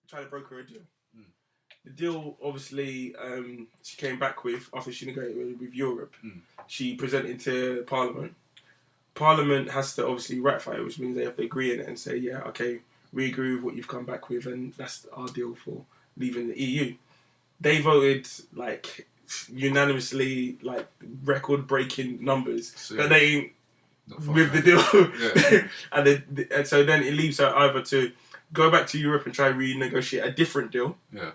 trying to broker a deal. The deal, obviously, she came back with, after she negotiated with Europe, she presented to Parliament. Parliament has to obviously ratify it, which means they have to agree in it and say, yeah, okay, we agree with what you've come back with, and that's our deal for leaving the EU. They voted, like, unanimously, like, record-breaking numbers that they with the deal. and so then it leaves her either to go back to Europe and try and renegotiate a different deal. Yeah.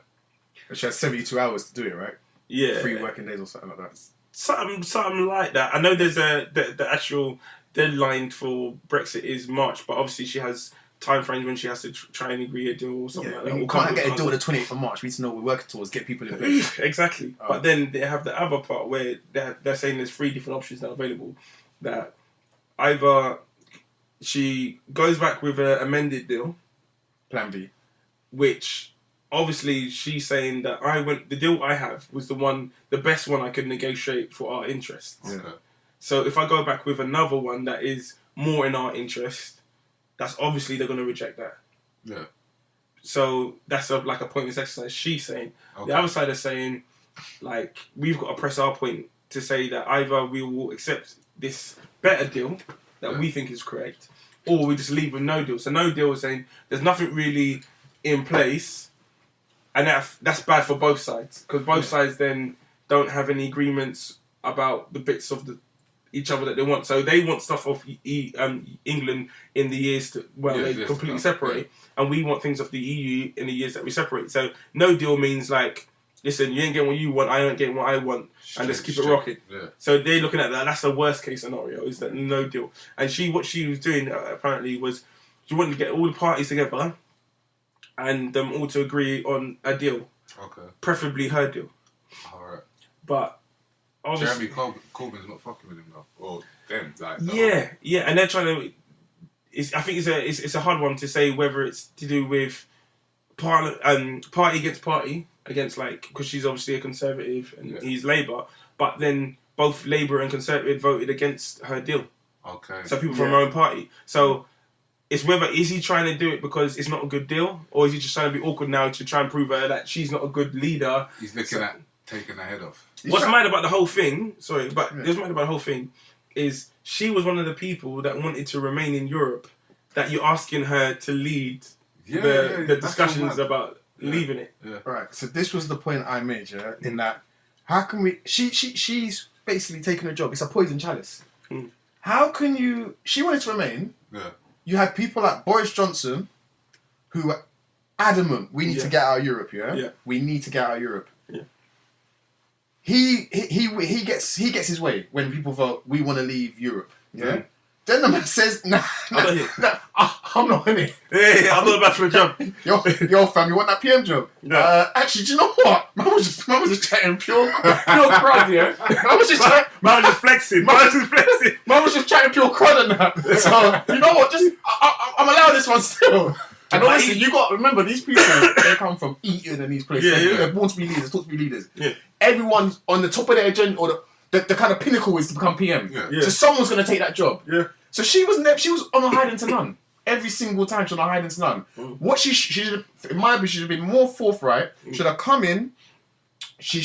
She has 72 hours to do it, right? Yeah. 3 working days or something like that. Something like that. I know there's the actual deadline for Brexit is March, but obviously she has time frames when she has to try and agree a deal or something like that. You can't get a deal on the 28th of March. We need to know what we're working towards, get people in place. Exactly. But then they have the other part where they're saying there's 3 different options that are available. That either she goes back with an amended deal, Plan B, which obviously she's saying that the deal I have was the best one I could negotiate for our interests. Okay. So if I go back with another one that is more in our interest, that's obviously they're going to reject that. Yeah. So that's like a pointless exercise. She's saying. Okay. The other side is saying, like, we've got to press our point to say that either we will accept this better deal that we think is correct, or we just leave with no deal. So no deal is saying there's nothing really in place, and that's bad for both sides, because both sides then don't have any agreements about the bits of each other that they want. So they want stuff off England in the years they completely separate, and we want things off the EU in the years that we separate. So no deal means like, listen, you ain't getting what you want, I ain't getting what I want, and let's keep it rocking. Yeah. So they're looking at that. That's the worst case scenario, is that no deal. And what she was doing apparently was she wanted to get all the parties together and them all to agree on a deal. Okay. Preferably her deal. All right. But obviously, Jeremy Corbyn's not fucking with him though, or them. Like, yeah, and they're trying to. I think it's a hard one to say whether it's to do with party against party. Against, like, because she's obviously a Conservative and he's Labour, but then both Labour and Conservative voted against her deal. Okay. So people from her own party. So it's whether, is he trying to do it because it's not a good deal, or is he just trying to be awkward now to try and prove her that she's not a good leader? He's looking at taking her head off. What's mad about the whole thing, what's mad about the whole thing is she was one of the people that wanted to remain in Europe, that you're asking her to lead the discussions about leaving it. Yeah. Right. So this was the point I made, in that how can we? She's basically taken a job. It's a poison chalice. How can you? She wanted to remain. Yeah. You had people like Boris Johnson, who were adamant, we need to get out of Europe. Yeah. We need to get out of Europe. Yeah. He gets his way when people vote, we want to leave Europe. Yeah. Then the man says, nah, I'm not in it. Yeah, I'm not about for a job. Yo, fam, you want that PM job? No. Actually, do you know what? Man was just chatting pure crud, yeah? Man was just flexing. Man was just chatting pure crud and that. So, you know what? I'm allowed this one still. And obviously, you got to remember, these people, they come from Eton and these places. They're born to be leaders, taught to be leaders. Yeah. Everyone's on the top of their agenda, or the kind of pinnacle is to become PM. Yeah. So someone's going to take that job. Yeah. So she was on a hiding to none. Every single time she was on a hiding to none. What she should, in my opinion, should have been more forthright. Should have come in. She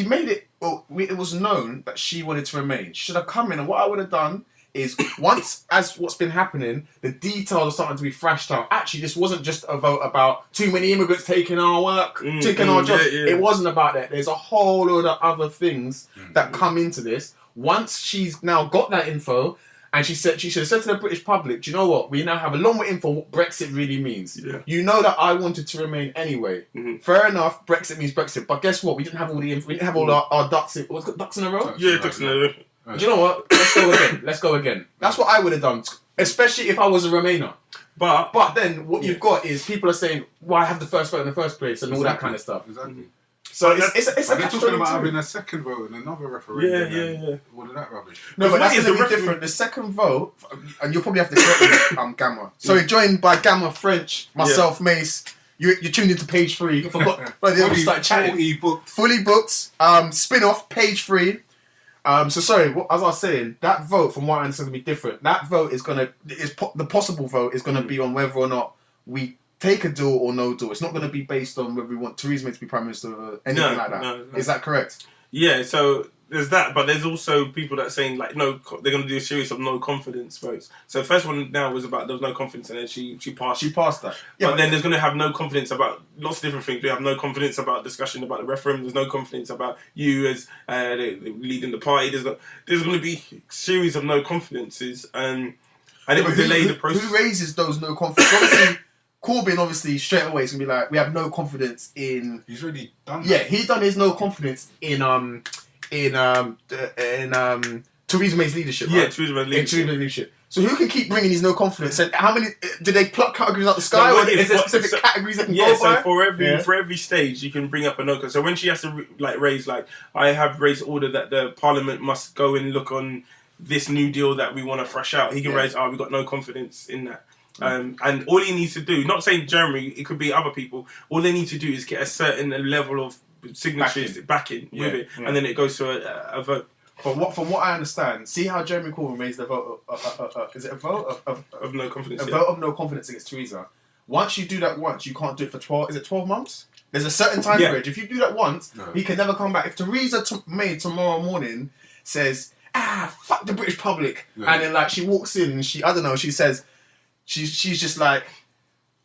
made it. Well, it was known that she wanted to remain. She should have come in, and what I would have done is, once, as what's been happening, the details are starting to be thrashed out. Actually, this wasn't just a vote about too many immigrants taking our work, taking our jobs. Yeah. It wasn't about that. There's a whole lot of other things that come into this. Once she's now got that info, and she should have said to the British public, do you know what? We now have a lot more info on what Brexit really means. Yeah. You know that I wanted to remain anyway. Fair enough, Brexit means Brexit. But guess what? We didn't have all the info. We didn't have all our ducks in a row? Yeah, ducks in a row. Do you know what? Let's go again. That's what I would have done, especially if I was a Remainer. But then what you've got is people are saying, "Why have the first vote in the first place?" and all that kind of stuff. Exactly. So it's they're talking about having a second vote and another referendum. Yeah. What is that rubbish? No, but that's going to be different. The second vote, and you'll probably have to correct me, Gamma. So joined by Gamma French, myself, Mase. You're tuned into page 3. You forgot. Fully booked. Spin-off, page 3. So sorry, as I was saying, that vote, from what I understand, is going to be different. That vote is the possible vote is going to be on whether or not we take a deal or no deal. It's not going to be based on whether we want Theresa May to be Prime Minister or anything like that. No. Is that correct? Yeah, so there's that, but there's also people that are saying like no, they're going to do a series of no confidence votes. So the first one now was about there was no confidence, and then she passed. She passed that. Yeah, but then there's going to have no confidence about lots of different things. We have no confidence about discussion about the referendum. There's no confidence about you as leading the party. There's going to be a series of no confidences, and it will delay the process. Who raises those no confidence? Obviously, Corbyn straight away is going to be like, we have no confidence in. He's already done that. Yeah, he done his no confidence in Theresa May's leadership. Yeah, right? Theresa May's leadership. So who can keep bringing his no confidence? And how many did they pluck categories out the sky? Or is there specific categories that can go by? So for every stage, you can bring up a no. So when she has to raise I have raised order that the Parliament must go and look on this New Deal that we want to thrash out. He can raise, we got no confidence in that. And all he needs to do, not saying Jeremy, it could be other people. All they need to do is get a certain level of signatures backing with it, and then it goes to a vote. From what I understand, see how Jeremy Corbyn raised the vote. Is it a vote of no confidence? Vote of no confidence against Theresa. Once you do that once, you can't do it for 12. Is it 12 months? There's a certain time period. If you do that once, he can never come back. If Theresa May tomorrow morning says, fuck the British public, and then she walks in and she says. She's just like,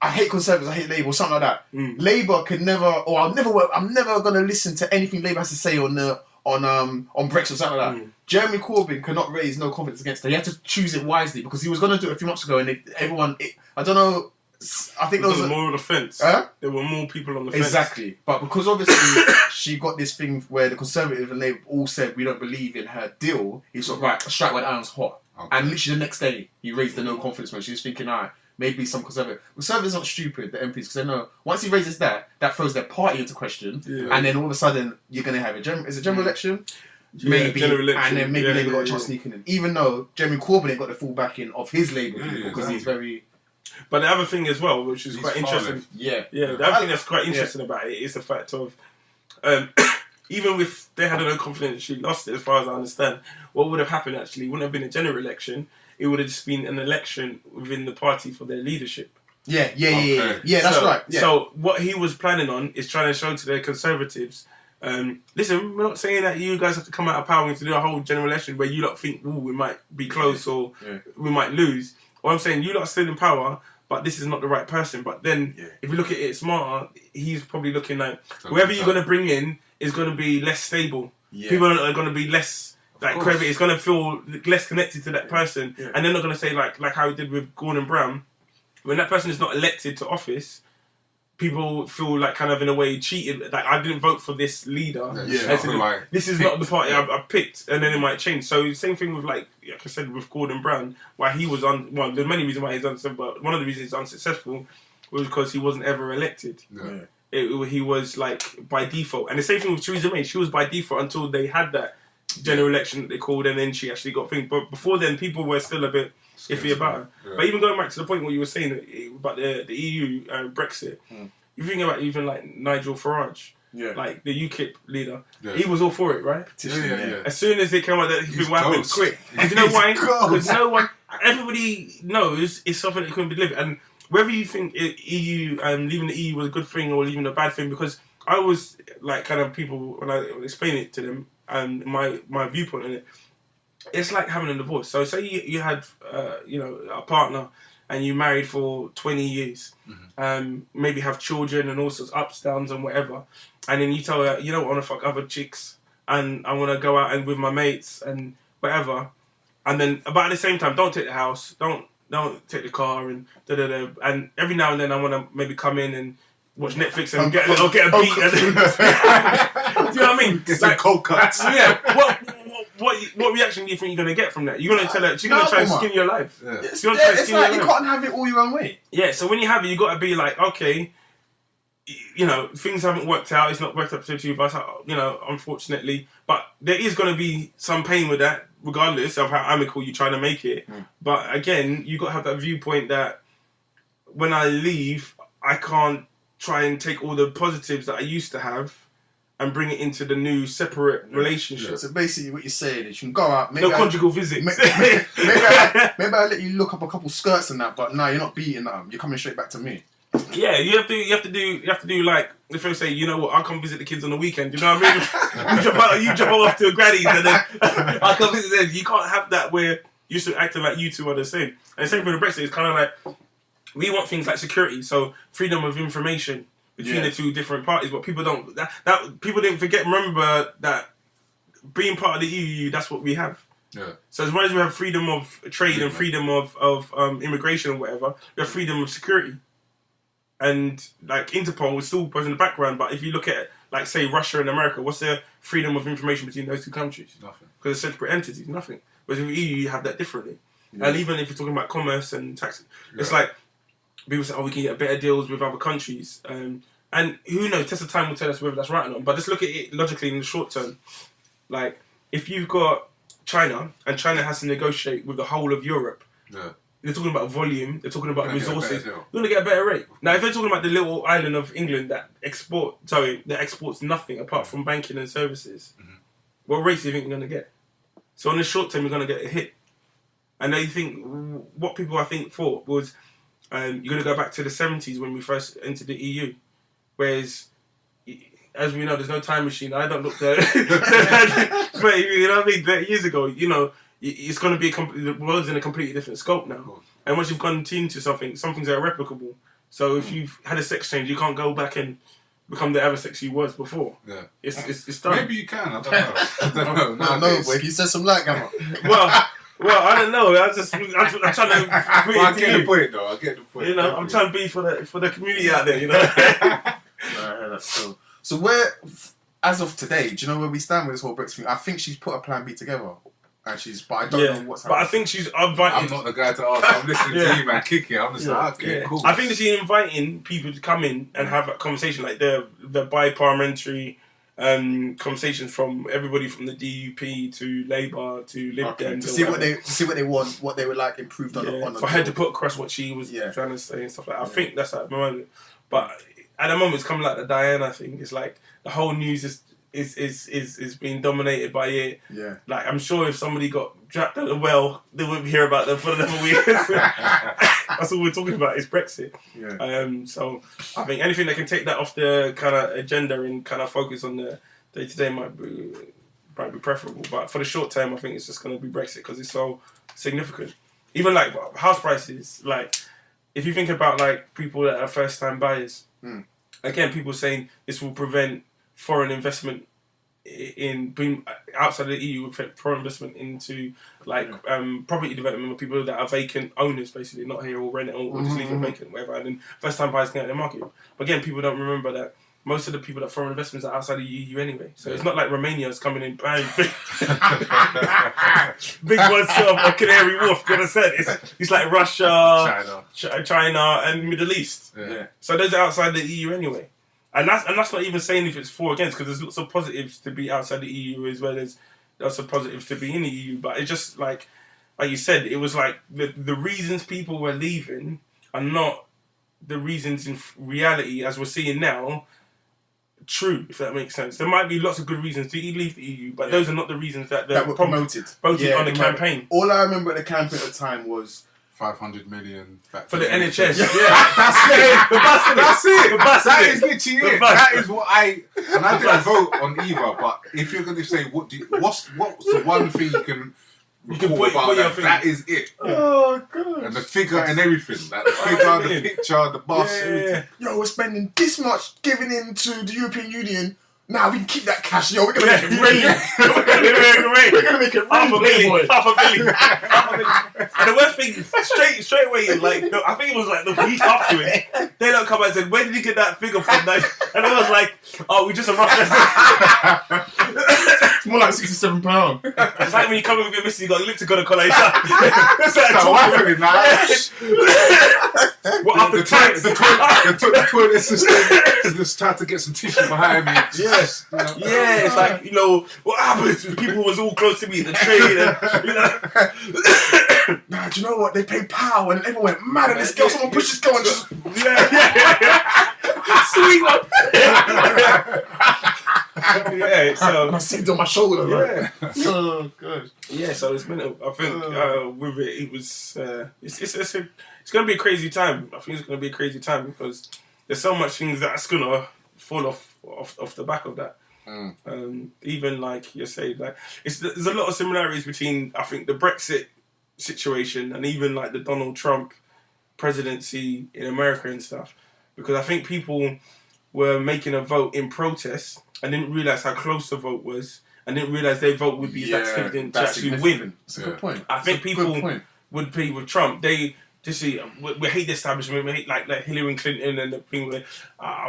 I hate Conservatives, I hate Labour, or something like that. Labour can never, or I'm never going to listen to anything Labour has to say on Brexit or something like that. Jeremy Corbyn cannot raise no confidence against her. He had to choose it wisely because he was going to do it a few months ago, and I don't know. I think there was more on the fence. There were more people on the fence. Exactly, but because obviously she got this thing where the Conservative and Labour all said we don't believe in her deal. He's sort of right, strike while the iron's hot. Okay. And literally the next day, he raised the no confidence motion. She was thinking, maybe some Conservatives aren't stupid, the MPs, because they know once he raises that throws their party into question, and then all of a sudden you're going to have a general election, maybe, general election. And then maybe Labour got a chance sneaking in. Even though Jeremy Corbyn ain't got the full backing of his Labour people because he's very. But the other thing as well, which is quite interesting, the other thing that's quite interesting about it is the fact of. Even if they had no confidence, she lost it. As far as I understand, what would have happened actually wouldn't have been a general election. It would have just been an election within the party for their leadership. Yeah. That's right. Yeah. So what he was planning on is trying to show to the Conservatives, listen, we're not saying that you guys have to come out of power to do a whole general election where you lot think, we might be close or we might lose. Or I'm saying you lot are still in power, but this is not the right person. But then if you look at it smarter, he's probably looking like whoever you're going to bring in is going to be less stable. Yeah. People are going to be less credible. It's going to feel less connected to that person, and they're not going to say like how he did with Gordon Brown. When that person is not elected to office, people feel like kind of in a way cheated. Like I didn't vote for this leader. This is not the party I picked, and then it might change. So same thing with like I said with Gordon Brown, why he was there's many reasons why he's unsuccessful, but one of the reasons he's unsuccessful was because he wasn't ever elected. Yeah. He was like by default, and the same thing with Theresa May. She was by default until they had that general election that they called, and then she actually got things. But before then, people were still a bit iffy about her. Yeah. But even going back to the point what you were saying about the EU Brexit, you think about even like Nigel Farage, like the UKIP leader, he was all for it, right? Yeah. As soon as it came out that he'd been wiping quick, and you know why? Because everybody knows it's something that couldn't be delivered, and. Whether you think EU leaving the EU was a good thing or leaving a bad thing, because I always like kind of people when I explain it to them and my viewpoint on it, it's like having a divorce. So say you had a partner and you married for 20 years, maybe have children and all sorts of ups, downs and whatever, and then you tell her you don't want to fuck other chicks and I want to go out and with my mates and whatever, and then but at the same time don't take the house, don't take the car and and every now and then I want to maybe come in and watch Netflix and get a beat. Do you know what I mean? Get some cold cuts. Yeah. What reaction do you think you're going to get from that? You're going to tell her she's going to try and skin your life. Yeah. It's like you can't have it all your own way. Yeah. So when you have it, you got to be like, okay, things haven't worked out. It's not worked out to you, but unfortunately, but there is going to be some pain with that. Regardless of how amicable you're trying to make it. But again, you got to have that viewpoint that when I leave, I can't try and take all the positives that I used to have and bring it into the new separate relationship. Yeah. So basically what you're saying is you can go out... No conjugal visits. Maybe I let you look up a couple skirts and that, but no, you're not beating that. You're coming straight back to me. Yeah, you have to do like if you say, you know what, I'll come visit the kids on the weekend. You know what I mean? you jump off to a granny's and then I'll come visit them. You can't have that where you're still acting like you two are the same. And the same for the Brexit. It's kind of like we want things like security, so freedom of information between the two different parties. But people don't. That people didn't forget. Remember that being part of the EU, that's what we have. Yeah. So as much as we have freedom of trade and freedom of immigration and whatever, we have freedom of security. And like Interpol was still in the background, but if you look at like say Russia and America, what's the freedom of information between those two countries? Nothing. Because they're separate entities, nothing. Whereas in the EU, you have that differently. Yeah. And even if you're talking about commerce and tax, it's like people say, "Oh, we can get better deals with other countries," and who knows? Test of time will tell us whether that's right or not. But just look at it logically in the short term. Like if you've got China and China has to negotiate with the whole of Europe. Yeah. They're talking about volume. They're talking about resources. You're going to get a better rate. Now, if they're talking about the little island of England that exports nothing apart from banking and services, what rates do you think you're going to get? So in the short term, you're going to get a hit. And I think what people I think thought was you're going to go back to the 70s when we first entered the EU, whereas as we know, there's no time machine. I don't look there, but you know what I mean. 30 years ago, you know. It's going to be the world's in a completely different scope now. And once you've gone into something, some things are replicable. So if you've had a sex change, you can't go back and become the other sex you was before. Yeah, it's done. Maybe you can. I don't know. No, but he said some light, Gamma. Well, I don't know. I'm trying to. I get the point, though. I get the point. You know, I'm trying to be for the community out there. You know. That's cool. So where, as of today, do you know where we stand with this whole Brexit thing? I think she's put a plan B together. And but I don't know what's happening. But I think she's inviting. I'm not the guy to ask. I'm listening to you, man. Kick it. I'm just like, okay, cool. I think that she's inviting people to come in and have a conversation, like the bi-parliamentary conversations from everybody from the DUP to Labour to Lib Dem to see what they want, what they would like improved on. For her to put across what she was trying to say and stuff like that. I think that's at the moment. But at the moment, it's coming like the Diana thing. It's like the whole news is being dominated by it. Yeah. Like I'm sure if somebody got trapped at a well, they wouldn't hear about them for another week. That's all we're talking about is Brexit. Yeah. So I think anything that can take that off the kind of agenda and kind of focus on the day to day might be preferable. But for the short term, I think it's just going to be Brexit because it's so significant. Even like house prices, like if you think about like people that are first time buyers, again, people saying this will prevent foreign investment in being outside of the EU, foreign investment into like property development with people that are vacant owners, basically not here or rent it or just leave it vacant, whatever. And then first time buyers can get in the market. But again, people don't remember that most of the people that foreign investments are outside the EU anyway. So it's not like Romania is coming in bang, big one surf or Canary Wharf. Gonna say it's like Russia, China, and Middle East. Yeah. So those are outside the EU anyway. And that's not even saying if it's for or against, because there's lots of positives to be outside the EU as well as lots of positives to be in the EU. But it's just like you said, it was like the reasons people were leaving are not the reasons in reality, as we're seeing now, true, if that makes sense. There might be lots of good reasons to leave the EU, but those are not the reasons that were promoted on the campaign. All I remember at the campaign at the time was 500 million back for the NHS. Yeah, that's it. That's it. That is literally it. That is what I didn't vote on either. But if you're going to say what's the one thing you can report about that is it. Oh god! And the figure and everything, like the figure, the picture, the bus, everything. Yo, we're spending this much giving in to the European Union. Now we can keep that cash. Yo, we're gonna make it rain. We're gonna make it rain. Half a million. And the worst thing, straight away, like I think it was like the week after it, they don't come out and said, "Where did you get that figure from?" And I was like, "Oh, we just a rough." It's more like £67. It's like when you come in with your missus, you got lips to go to college. It's like laughing now. What after tax? The toilet system just tried to get some tissue behind me. Yes. Yeah, it's like, what happens to people who was all close to me in the train and, Nah, do you know what? They pay pow and everyone went mad at this girl. Someone pushed this girl and just... Sweet one. Yeah, so... And I saved on my shoulder. Yeah. Oh, God. Yeah, so it's been. I think with it was. It's going to be a crazy time. I think it's going to be a crazy time because there's so much things that's going to fall off the back of that. Even like you say, like there's a lot of similarities between I think the Brexit situation and even like the Donald Trump presidency in America and stuff, because I think people were making a vote in protest and didn't realise how close the vote was and didn't realise their vote would be that significant to actually win. That's a good point. I think people would be with Trump. They just see we hate the establishment. We hate like Hillary Clinton and the thing.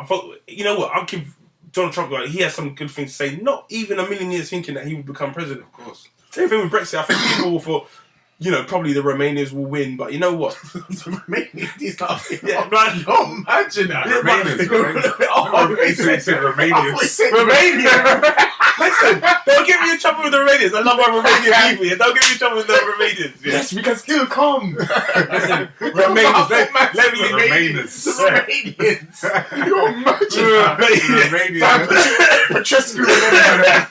Vote. You know what? I'll give Donald Trump. Like, he has some good things to say. Not even a million years thinking that he would become president. Of course. Same thing with Brexit. I think people thought, probably the Remainers will win, but you know what? The Remainers, yeah, man. Imagine that. Remainers. Romania. Listen, don't get me in trouble with the Romanians. I love my Romanian people. Yeah. Don't get me in trouble with the Romanians. Yeah. Yes, we can still come. Listen, Romanians. Let me Remainers. You imagine Romanians. Petrescu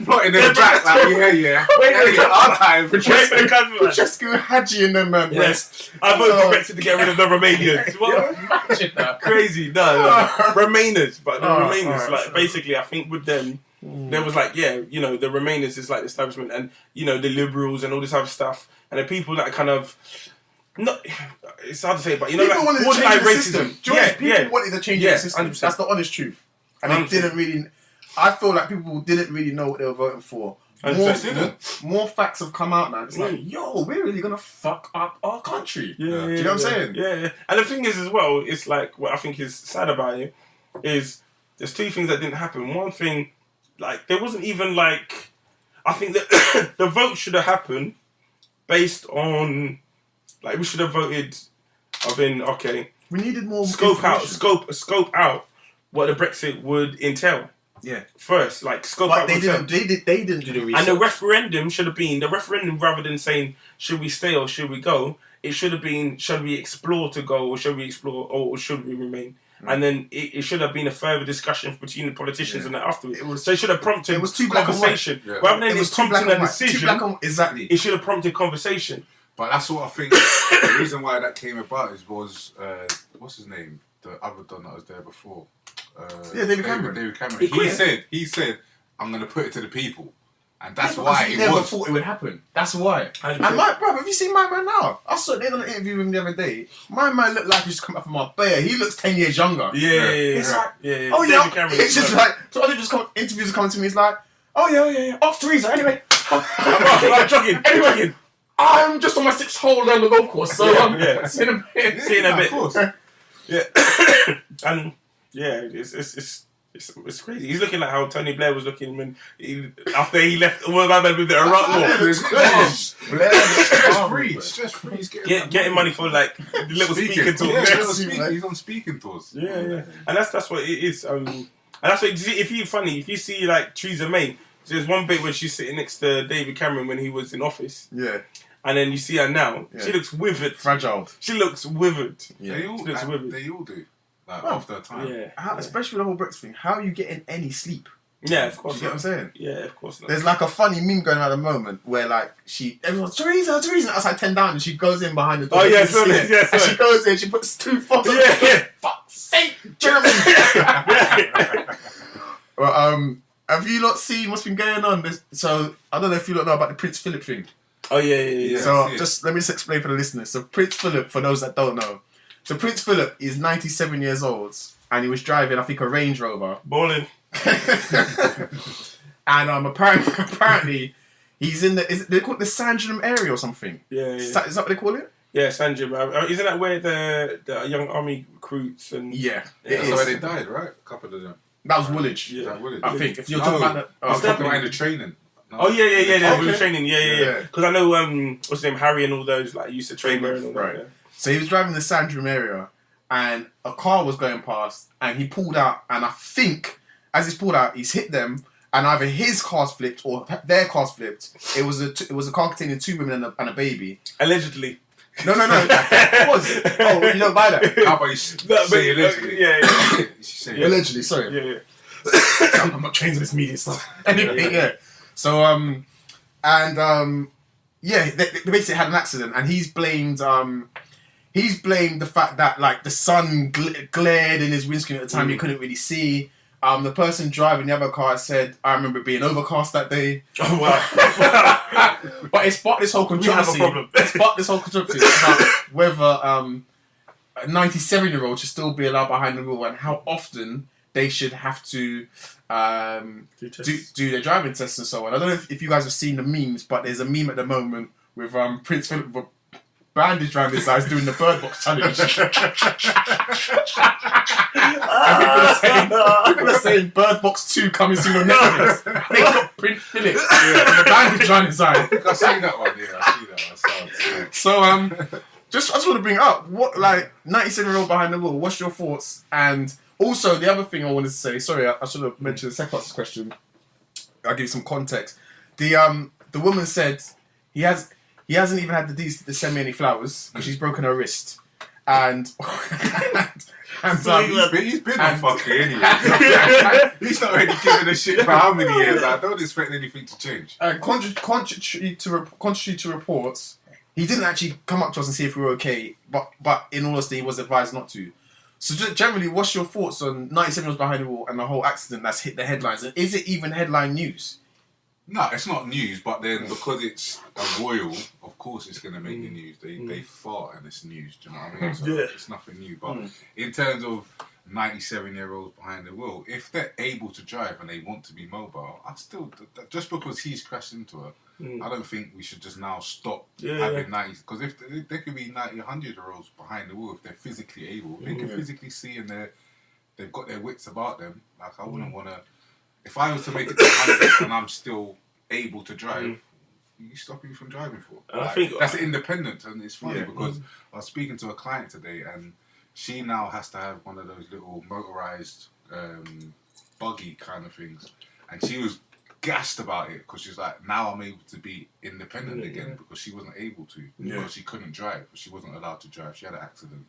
Not in the back, like, yeah. Our time. Petrescu, Hadji and them, man. Yes. I voted for Brexit to get rid of the Romanians. What? Imagine that. Crazy. No. Remainers. But the Remainers, like, basically, I think with them, there was like, the Remainers is like the establishment and, the liberals and all this other stuff. And the people that kind of, it's hard to say, but, people like, wanted to change the system. People wanted to change the system. 100%. That's the honest truth. And 100%. they didn't really, I feel like people didn't really know what they were voting for. More facts have come out now. It's like, we're really going to fuck up our country. Do you know what I'm saying? Yeah. And the thing is as well, it's like, what I think is sad about it is there's two things that didn't happen. One thing, like, there wasn't even like, I think that the vote should have happened based on, like, we should have voted, we needed more scope out what the Brexit would entail. Yeah. First, like, scope but out. They didn't do the research. And the referendum should have been rather than saying should we stay or should we go, it should have been should we explore to go or should we explore or should we remain. And then it should have been a further discussion between the politicians and that afterwards. So it should have prompted conversation. Rather than prompting a decision, exactly. It should have prompted conversation. But that's what I think. The reason why that came about was what's his name? The other Don that was there before. David Cameron. David Cameron. He said, I'm going to put it to the people. And that's why he it never was. thought it would happen. That's why. 100%. And my brother, have you seen my man now? I saw they done an interview with him the other day. My man looked like he's come up from Marbella. He looks 10 years younger. It's like, David Cameron. It's just like, so other interviews are coming to me. It's like, off Teresa. Anyway, I'm jogging. Anyway, I'm just on my 6th hole down the golf course. So see in a bit. Of course. And it's crazy. He's looking like how Tony Blair was looking when after he left. Well, my man with the Iraq War. Stress free. Getting money for like the little speaking tours. He's on speaking tours. Yeah. And that's what it is. And that's what if you see like Theresa May. There's one bit where she's sitting next to David Cameron when he was in office. Yeah. And then you see her now. Yeah. She looks withered. Fragile. She looks withered. Yeah. They all do. Like, after a time. Yeah. Especially with the whole Brexit thing. How are you getting any sleep? Yeah, of course. You get what I'm saying? Yeah, of course not. There's like a funny meme going on at the moment where like everyone's Teresa, outside 10 down, and she goes in behind the door. Oh yeah, sorry. And she goes in, she puts 2 photos. Yeah. Fuck's sake, Germany. Well, have you not seen what's been going on? So I don't know if you don't know about the Prince Philip thing. Oh yeah. So let me just explain for the listeners. So Prince Philip, for those that don't know, so Prince Philip is 97 years old and he was driving, I think, a Range Rover. Balling. And apparently he's in they call it the Sandringham area or something. Yeah. Is that what they call it? Yeah, Sandringham. Isn't that where the young army recruits and that's where they died, right? A couple of them. That was Woolwich. Yeah, Woolwich. I think if you're talking about I was talking about the training. No. Oh yeah. They were training. Yeah. Because I know what's his name, Harry and all those like used to train there and all that. Yeah. So he was driving the Sandringham area, and a car was going past, and he pulled out, and I think as he's pulled out, he's hit them, and either his car's flipped or their car's flipped. It was a car containing 2 women and a baby. Allegedly. No. It was. Oh, you don't buy that? How about you say allegedly? Yeah. Allegedly, sorry. Yeah. I'm not trained in this media stuff. Anyway, yeah. So Yeah, they basically had an accident, and he's blamed the fact that like the sun glared in his windscreen at the time. He couldn't really see. The person driving the other car said, "I remember it being overcast that day." Oh wow! But it's sparked this whole controversy. It's sparked this whole controversy about whether a 97-year-old should still be allowed behind the wheel and how often they should have to do their driving tests and so on. I don't know if you guys have seen the memes, but there's a meme at the moment with Prince Philip with a bandage around his eyes doing the bird box challenge. People are saying Bird Box 2 coming soon on Netflix. They got Prince Philip with a bandage around his eye. I think I've seen that one. Yeah, I see that one. So I just want to bring it up. What 97-year-old behind the wheel? What's your thoughts? And also the other thing I wanted to say. Sorry, I should have mentioned the second part of this question. I'll give you some context. The woman said he hasn't even had the decency to send me any flowers because she's broken her wrist. And he's been on fucking anyway. He's not really giving a shit for how many years. I don't expect anything to change. Contrary to reports, he didn't actually come up to us and see if we were okay. But in all honesty, he was advised not to. So generally, what's your thoughts on 97 years behind the wheel and the whole accident that's hit the headlines? And is it even headline news? No, it's not news, but then because it's a royal, of course it's going to make the news. They fart and it's news, do you know what I mean? So it's nothing new. But in terms of 97-year-olds behind the wheel, if they're able to drive and they want to be mobile, just because he's crashed into her, I don't think we should just now stop having 90s. Because if there could be 90, 100-year-olds behind the wheel, if they're physically able, they can physically see and they've got their wits about them. Like, I wouldn't want to... If I was to make it to 100 and I'm still able to drive, you stop me from driving for? I think that's independent, and it's funny because I was speaking to a client today, and she now has to have one of those little motorized buggy kind of things, and she was gassed about it because she's like, now I'm able to be independent again because she wasn't able to because she couldn't drive, she wasn't allowed to drive. She had an accident.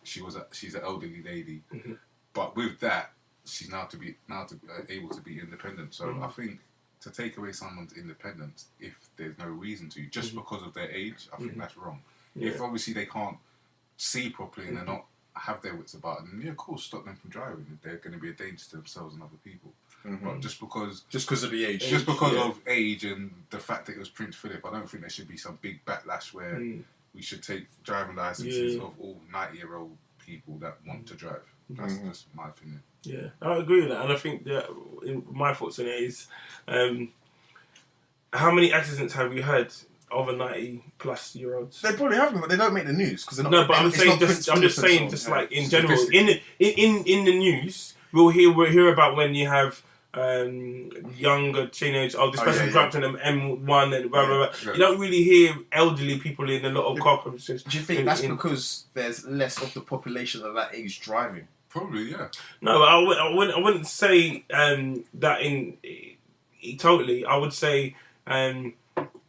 She's an elderly lady, but with that, she's now able to be independent. So I think to take away someone's independence if there's no reason to, just because of their age, I think that's wrong. If obviously they can't see properly and they're not have their wits about them, of course stop them from driving if they're going to be a danger to themselves and other people. But just because of the age, of age and the fact that it was Prince Philip, I don't think there should be some big backlash where we should take driving licenses of all 90-year-old people that want to drive. That's just my opinion. Yeah, I agree with that, and I think that my thoughts on it is, how many accidents have you heard of a 90-plus-year-olds? They probably haven't, but they don't make the news because they're not. No, but I'm just saying, like in general, in the news, we'll hear about when you have younger teenagers. Oh, this person dropped an M1 and blah blah blah. You don't really hear elderly people in a lot of car conversations. Do you think that's because there's less of the population of that age driving? Probably, yeah. No, I wouldn't say that in totally. I would say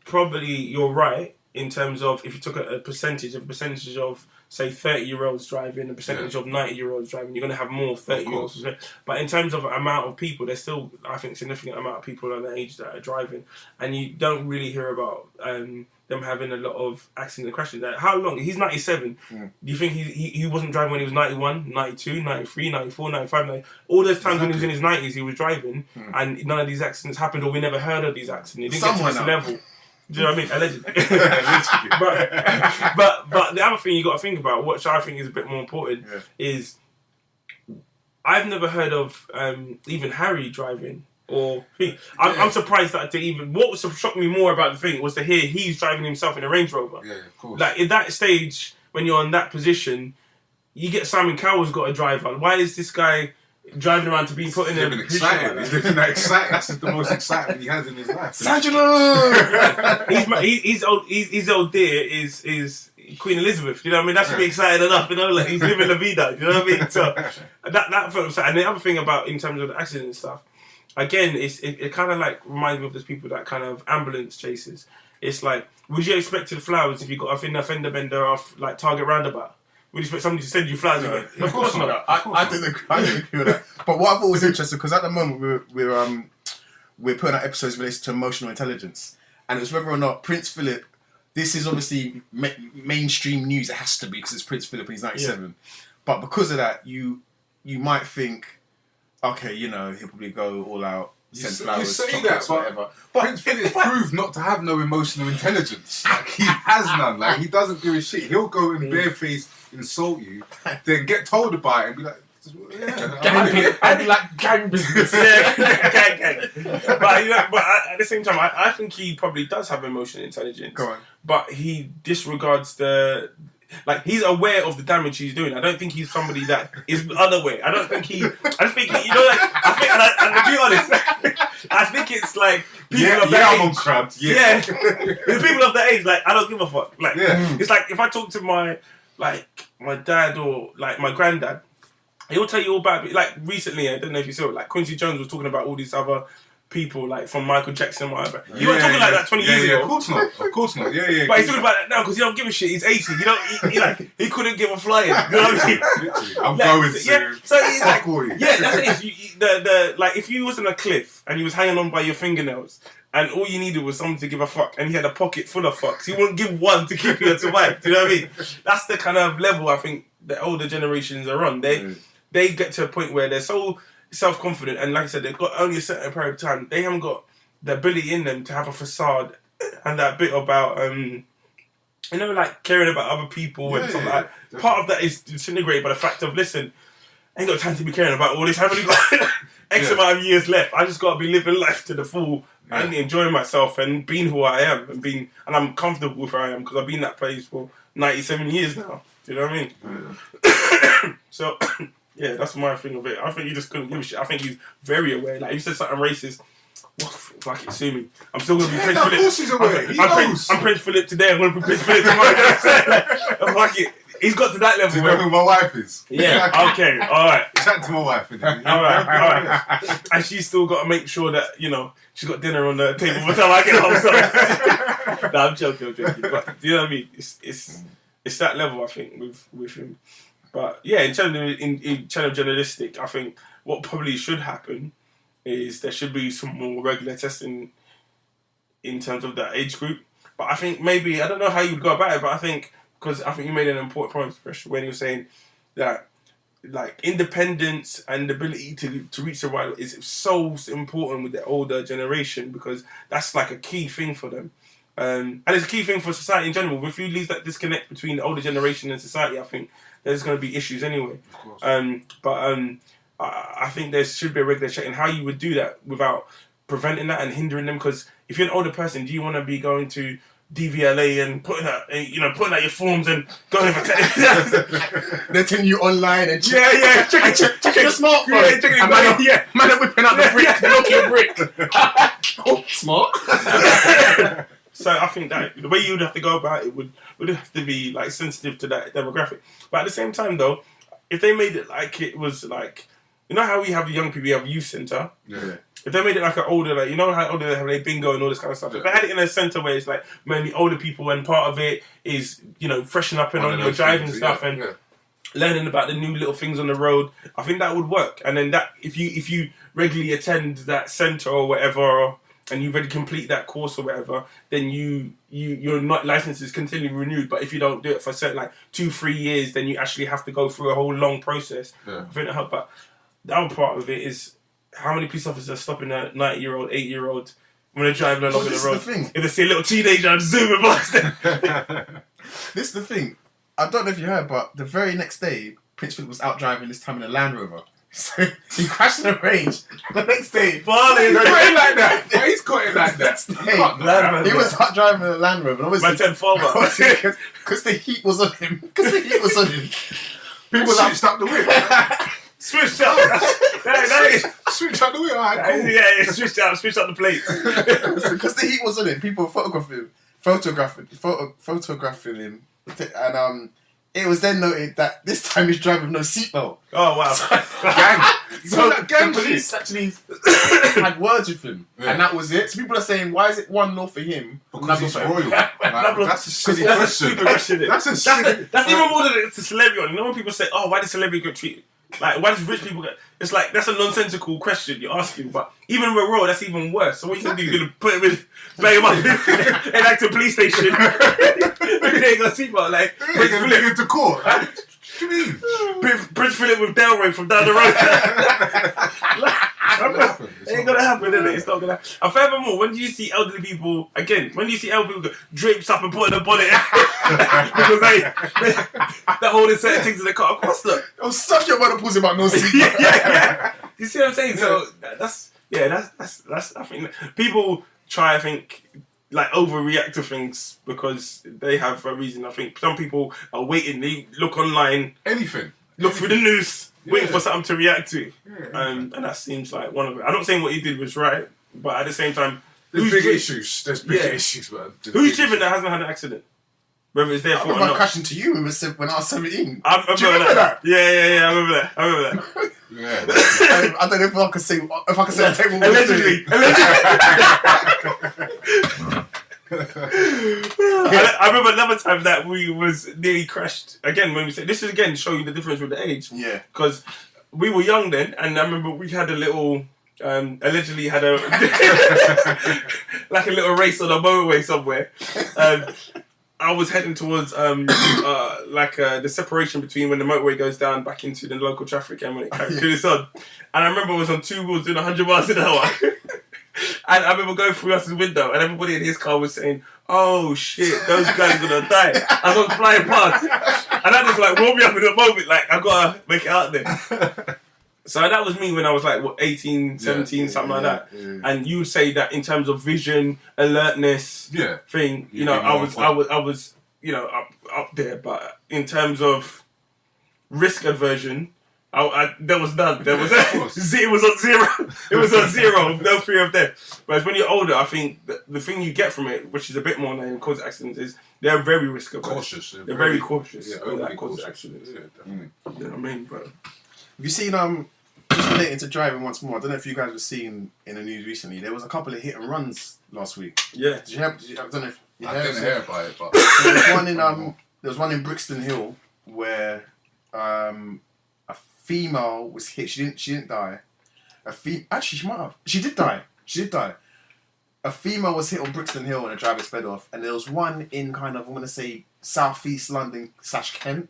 probably you're right in terms of if you took a percentage of say 30-year-olds driving, a percentage of 90-year-olds driving, you're going to have more 30-year-olds. But in terms of amount of people, there's still, I think, significant amount of people on that age that are driving, and you don't really hear about them having a lot of accidents and crashes. How long? He's 97. Do you think he wasn't driving when he was 91, 92, 93, 94, 95, 90? All those times when he was in his 90s, he was driving, and none of these accidents happened, or we never heard of these accidents. He didn't get to this level. Do you know what I mean? Allegedly. but the other thing you got to think about, which I think is a bit more important, is I've never heard of even Harry driving. I'm surprised that what shocked me more about the thing was to hear he's driving himself in a Range Rover. Yeah, of course. Like in that stage, when you're in that position, you get Simon Cowell's got a driver. Why is this guy driving around to be put in a position like that? He's living that exciting. That's the most excitement he has in his life. His old dear is Queen Elizabeth. You know what I mean? That should be exciting enough. You know, like he's living la vida. You know what I mean? So that felt exciting. And the other thing about in terms of the accident and stuff, again, it kind of like reminds me of those people that kind of ambulance chases. It's like, would you expect the flowers if you got off in a fender bender off like Target Roundabout? Would you expect somebody to send you flowers again? Of course not. I didn't agree with that. But what I've always interested, because at the moment we're putting out episodes related to emotional intelligence, and it's whether or not Prince Philip this is obviously mainstream news. It has to be because it's Prince Philip and he's 97. But because of that, you might think, okay, you know, he'll probably go all out. Send flowers, you say that, whatever. But Prince Philip proved not to have no emotional intelligence. Like, he has none. Like, he doesn't give a shit. He'll go in barefaced, insult you, then get told about it and be like, I'd be like, gang business. gang. But, you know, at the same time, I think he probably does have emotional intelligence. Go on. But he disregards like, he's aware of the damage he's doing. I don't think he's somebody that is unaware. I just think he, you know, like, and to be honest, I think it's like people of that age. I'm on crabs. The people of that age, like, I don't give a fuck. Like, it's like if I talk to my dad or like my granddad, he'll tell you all about it. Like, recently, I don't know if you saw it, like, Quincy Jones was talking about all these other people, like, from Michael Jackson and whatever. You weren't talking like that 20 years ago. Of course not. Yeah. But he's talking about that now because he don't give a shit. He's 80. You know, he couldn't give a flying. You know what I mean? I'm going soon. Yeah, so he's like, yeah, that's it. Like, if you was on a cliff and you was hanging on by your fingernails and all you needed was someone to give a fuck and he had a pocket full of fucks, he wouldn't give one to keep you alive. Do you know what I mean? That's the kind of level I think the older generations are on. They get to a point where they're so self-confident, and like I said, they've got only a certain period of time. They haven't got the ability in them to have a facade and that bit about, you know, like caring about other people and stuff like that. Part of that is disintegrated by the fact of, listen, I ain't got time to be caring about all this. I've only got X amount of years left. I just got to be living life to the full and enjoying myself and being who I am and I'm comfortable with who I am because I've been in that place for 97 years now. Do you know what I mean? So. Yeah, that's my thing of it. I think he just couldn't give a shit. I think he's very aware. Like, if you said something racist, fuck it, sue me. I'm still going to be Prince Philip. Of course he's aware. I'm Prince Philip today. I'm going to be Prince Philip tomorrow. You know what I'm saying? Like, fuck it. He's got to that level. Do you know who my wife is? Yeah, okay, alright. Chat to my wife. Alright. And she's still got to make sure that, you know, she's got dinner on the table by the time I get home. So. No, I'm joking. But, do you know what I mean? It's that level, I think, with him. But yeah, in terms of journalistic, I think what probably should happen is there should be some more regular testing in terms of that age group. But I think maybe, I don't know how you would go about it, but I think you made an important point, especially when you were saying that, like, independence and the ability to reach the right is so important with the older generation because that's like a key thing for them. And it's a key thing for society in general. If you lose that disconnect between the older generation and society, I think there's going to be issues anyway. Of course. I think there should be a regular check in how you would do that without preventing that and hindering them. Because if you're an older person, do you want to be going to DVLA and putting out your forms and going for they're telling you online and check your smartphone. Man, whipping out the brick, the Nokia brick. Oh, smart. So I think that the way you would have to go about it would have to be like sensitive to that demographic. But at the same time, though, if they made it like it was like, you know how we have young people, we have youth centre. Yeah. If they made it like an older, like, you know how older they have like bingo and all this kind of stuff. If they had it in a centre where it's like mainly older people and part of it is, you know, freshen up and on your driving stuff and learning about the new little things on the road, I think that would work. And then that if you regularly attend that centre or whatever, and you already complete that course or whatever, then your license is continually renewed. But if you don't do it for certain, like 2-3 years, then you actually have to go through a whole long process. I think that help. But the other part of it is how many police officers are stopping a 90-year-old, 8-year-old when they're driving along the road. If they see a little teenager and zooming past them. This is the thing. I don't know if you heard, but the very next day, Prince Philip was out driving this time in a Land Rover. So he crashed in the range. The next day, he's got it like that. Why he's got it like that? He was out driving a Land Rover. Obviously, because the heat was on him. People switched up the whip. Switched up. Switched up the whip. Alright, cool. Yeah, switched up the plate. Because the heat was on him. People were photographing him, and it was then noted that this time he's driving with no seatbelt. Oh wow! So the police actually had words with him, and that was it. So people are saying, why is it 1-0 for him? Because he's royal. That's a silly question. That's even more than it's a celebrity. You know when people say, "Oh, why did celebrity get treated?" Like, why does rich people get... It's like, that's a nonsensical question you're asking, but even if we're raw, that's even worse. So what you gonna do? You're gonna put him in, play him up in like the police station. They ain't gonna see about like Prince Philip into court. What do you mean? Prince Philip with Delray from down the road. It ain't gonna happen, is it? It's not gonna happen. And furthermore, when do you see elderly people, again, when do you see elderly people go, drapes up and putting a bonnet because they're holding certain things in the car? Of course not. It was such a mother pussy about no seat. Yeah. You see what I'm saying? So that's I think people try, I think, like overreact to things because they have a reason. I think some people are waiting, they look online, look through the news, waiting for something to react to. And that seems like one of it. I'm not saying what he did was right, but at the same time, there's big issues, man. Who's driven that hasn't had an accident? Whether it's their fault or not. I crashing to you when I was 17. Do you remember that? Yeah, I remember that. Yeah. I don't know if I can say on table. Allegedly. I remember another time that we was nearly crashed again when we said this is again showing the difference with the age. Yeah. Because we were young then, and I remember we had a little. Allegedly had a like a little race on a motorway somewhere. I was heading towards the separation between when the motorway goes down back into the local traffic and when it continues on. And I remember I was on two wheels doing 100 miles an hour. And I remember going through Russ's window and everybody in his car was saying, "Oh shit, those guys are gonna die." As I was flying past. And that just like woke me up in the moment, like I gotta make it out there. So that was me when I was like, 18, 17, something like that. Yeah. And you would say that in terms of vision, alertness, thing, I was, up there. But in terms of risk aversion, there was none. There was it was on zero. It was on zero. No fear of death. Whereas when you're older, I think the thing you get from it, which is a bit more than cause accidents, is they're very risk averse. Cautious. They're very cautious. Yeah, that cautious. Accidents. Yeah, definitely. You know what I mean, bro? Have you seen just relating to driving once more? I don't know if you guys were seeing in the news recently. There was a couple of hit and runs last week. Yeah. Did you have? I don't know if you I didn't hear about it, but so there was one in Brixton Hill where a female was hit. She didn't die. Actually, she might have. She did die. A female was hit on Brixton Hill and a driver sped off. And there was one in kind of, I'm going to say, southeast London / Kent.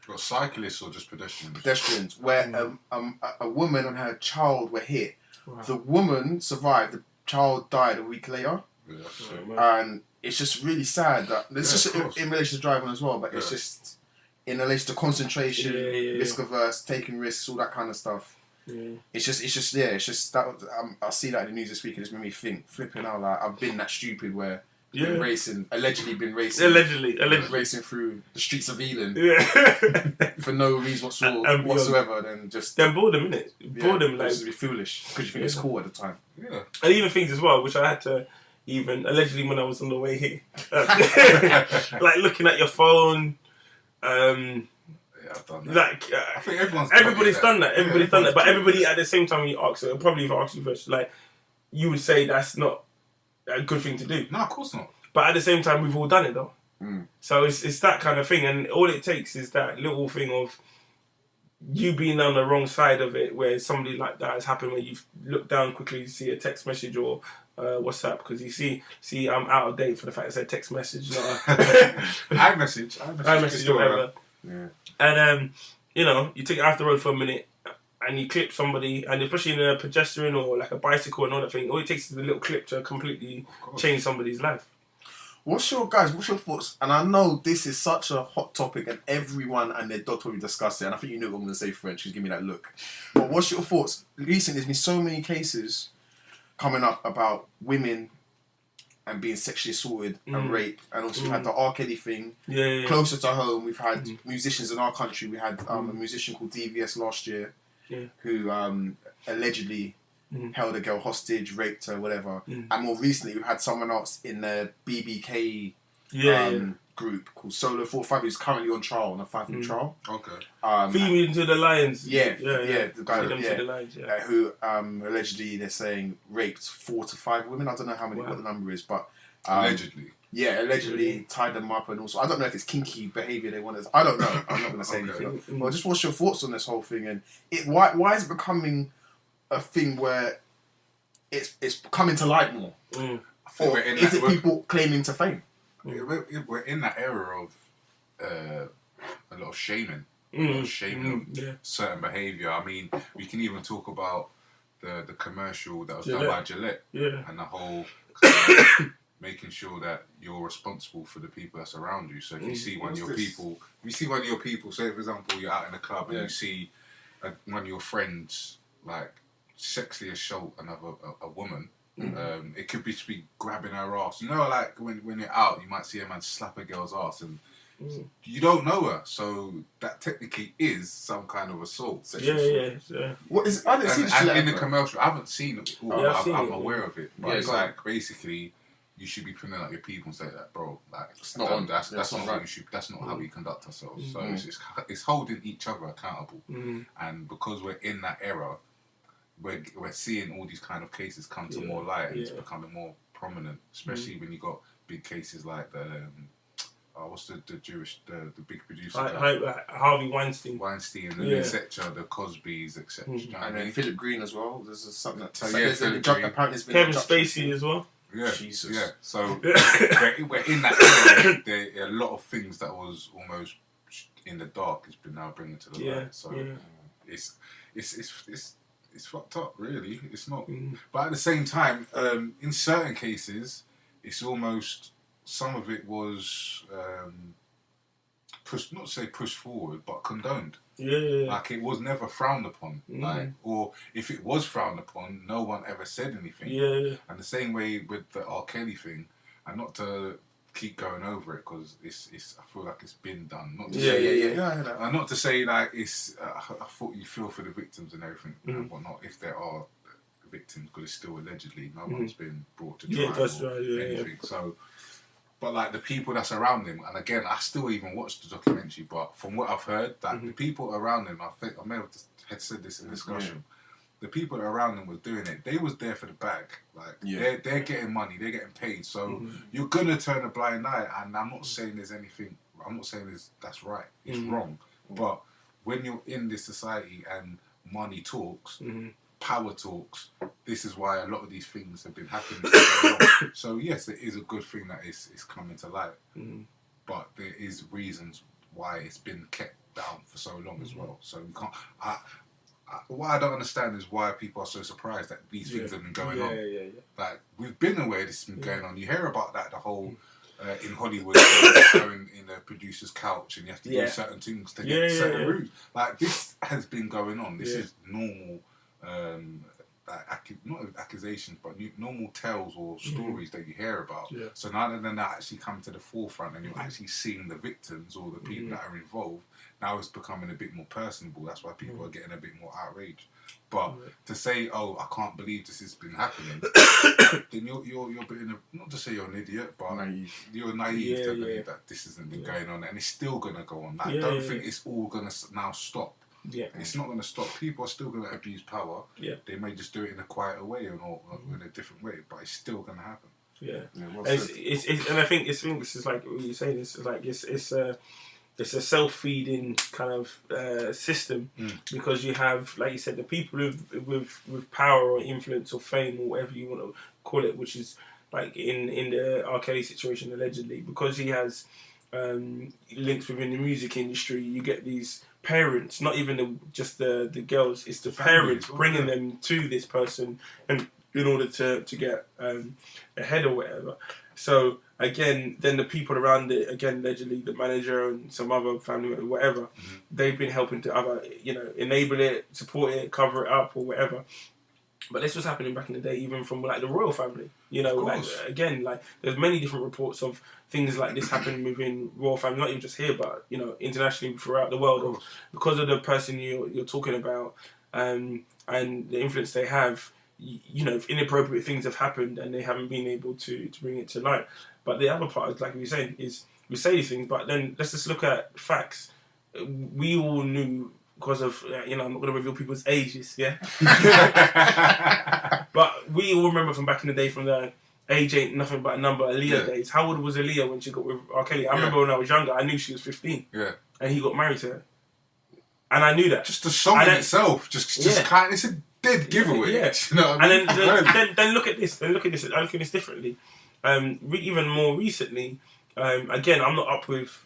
Well, cyclists or just pedestrians? Pedestrians, where a woman and her child were hit. Wow. The woman survived. The child died a week later. Yeah, and it's just really sad that it's just in relation to driving as well, but it's just in relation to concentration, risk averse, taking risks, all that kind of stuff. Yeah. It's just that I see that in the news this week. It just made me think, flipping out. Like I've been that stupid where. Allegedly been racing racing through the streets of Ealing for no reason whatsoever. Then boredom, innit? Boredom, like just be foolish because you think it's cool at the time. Yeah, and even things as well, which I had to even allegedly when I was on the way here, like looking at your phone. I've done that. I think everybody's done that. Everybody's done that, but everybody at the same time when you ask, probably if I ask you first, like you would say that's not a good thing to do. No, of course not. But at the same time, we've all done it though. So it's that kind of thing, and all it takes is that little thing of you being on the wrong side of it, where somebody like that has happened, where you look down quickly, you see a text message or WhatsApp, because you see I'm out of date for the fact I said text message, not iMessage or whatever. Yeah. And you take it off the road for a minute. And you clip somebody, and especially in a pedestrian or like a bicycle and all that thing, all it takes is a little clip to completely change somebody's life. What's your thoughts? And I know this is such a hot topic, and everyone and their dog will be discussing it. And I think you know what I'm going to say, French. Just give me that look. But what's your thoughts? Recently, there's been so many cases coming up about women and being sexually assaulted and raped, and also we had the R. Kelly thing. Closer to home, we've had musicians in our country. We had a musician called DVS last year. Who allegedly held a girl hostage, raped her, whatever. And more recently, we had someone else in the BBK group called Solo 45, who's currently on trial, on a 5-year trial. Okay. Feeding to the Lions. The guy to the Lions, who allegedly they're saying raped 4 to 5 women. I don't know what the number is, but allegedly. Yeah, allegedly tied them up, and also I don't know if it's kinky behaviour they want to. I don't know. I'm not going to say anything. But just what's your thoughts on this whole thing, and why is it becoming a thing where it's coming to light more? Or is it people claiming to fame? We're in that era of a lot of shaming. Certain behaviour. I mean, we can even talk about the commercial that was done by Gillette, and the whole making sure that you're responsible for the people that's around you. So if you see one of your people, say for example you're out in a club and you see one of your friends like sexually assault a woman. It could be grabbing her ass. You know, like when you're out, you might see a man slap a girl's ass and you don't know her, so that technically is some kind of assault. Yeah. What is? I didn't see and in the commercial, I haven't seen it. I'm aware of it, but it's like basically you should be putting out your people and say that, bro. Like that's not right. How you should. That's not how we conduct ourselves. So it's holding each other accountable, and because we're in that era. We're seeing all these kind of cases come to more light, and it's becoming more prominent, especially when you got big cases like the what's the big producer Harvey Weinstein, and etc. The Cosbys, etc. And then Philip Green as well. There's something that apparently Kevin Spacey as well. Yeah, Jesus. Yeah. So we're in that era. There are a lot of things that was almost in the dark has been now bringing to the light. So it's fucked up, really. It's not. But at the same time, in certain cases, it's almost some of it was pushed, not to say pushed forward, but condoned. Like it was never frowned upon. Like, or if it was frowned upon, no one ever said anything. And the same way with the R. Kelly thing, and not to keep going over it because it's I feel like it's been done. Not to say, not to say like it's. I thought you feel for the victims and everything and whatnot. If there are victims, because it's still allegedly, no one's been brought to trial or anything. So, but like the people that's around him, and again, I still even watched the documentary. But from what I've heard, that the people around him, I think I may have had said this in discussion. The people around them was doing it. They was there for the bag. Like they're getting money, they're getting paid. So you're gonna turn a blind eye. And I'm not saying there's anything. I'm not saying that's right. It's wrong. But when you're in this society and money talks, power talks. This is why a lot of these things have been happening for so long. So yes, it is a good thing that it's coming to light. But there is reasons why it's been kept down for so long as well. So we can't. What I don't understand is why people are so surprised that these things have been going on. Like, we've been aware this has been going on. You hear about that, the whole, in Hollywood, going in the producer's couch and you have to do certain things to get certain routes. Like, this has been going on. This is normal, not accusations, but normal tales or stories that you hear about. So now that they're actually coming to the forefront and you're actually seeing the victims or the people that are involved, now it's becoming a bit more personable. That's why people are getting a bit more outraged. But to say, "Oh, I can't believe this has been happening," then you're being not to say you're an idiot, but you're naive to believe that this hasn't been going on, and it's still gonna go on. I don't think it's all gonna now stop. It's not gonna stop. People are still gonna abuse power. They may just do it in a quieter way or in a different way, but it's still gonna happen. And I think this is like what you say. This is like it's a self-feeding kind of system because you have, like you said, the people with power or influence or fame or whatever you want to call it, which is like in the R. Kelly situation allegedly, because he has links within the music industry. You get these parents, not even just the girls, it's the parents bringing them to this person and in order to get ahead or whatever. So again, then the people around it, again, allegedly the manager and some other family member, whatever, they've been helping to either, enable it, support it, cover it up or whatever. But this was happening back in the day, even from like the royal family. There's many different reports of things like this happening within royal family, not even just here, but internationally throughout the world, because of the person you're talking about and the influence they have. Inappropriate things have happened and they haven't been able to bring it to light. But the other part, is, like we were saying, is we say these things, but then let's just look at facts. We all knew because of, I'm not going to reveal people's ages, but we all remember from back in the day from the age ain't nothing but a number. Aaliyah days. How old was Aaliyah when she got with R. Kelly? I remember when I was younger, I knew she was 15. Yeah. And he got married to her. And I knew that. Just the song in itself, just kind of, it's a dead giveaway. Yeah. You know what I mean? And then look at this. I look at this differently. Even more recently, again, I'm not up with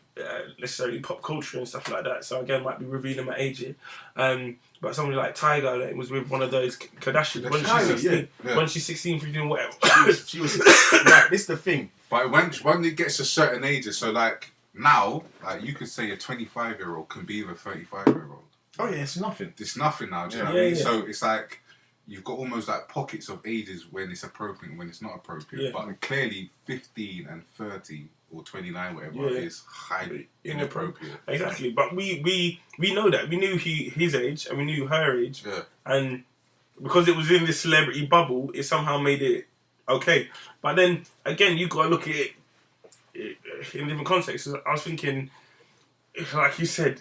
necessarily pop culture and stuff like that. So again, might be revealing my age here. But somebody like Tyga, like, was with one of those Kardashians when she's 16. When she's 16, 15, whatever. She was right, this is the thing. But when it gets a certain age, so like now, like you could say a 25-year-old can be with a 35-year-old. Oh yeah, it's nothing. It's nothing now, do you know what I mean? So it's like you've got almost like pockets of ages when it's appropriate and when it's not appropriate. But clearly 15 and 30 or 29, whatever, is highly inappropriate. Exactly. But we know that. We knew his age and we knew her age. Yeah. And because it was in this celebrity bubble, it somehow made it okay. But then, again, you got to look at it in different contexts. I was thinking, like you said,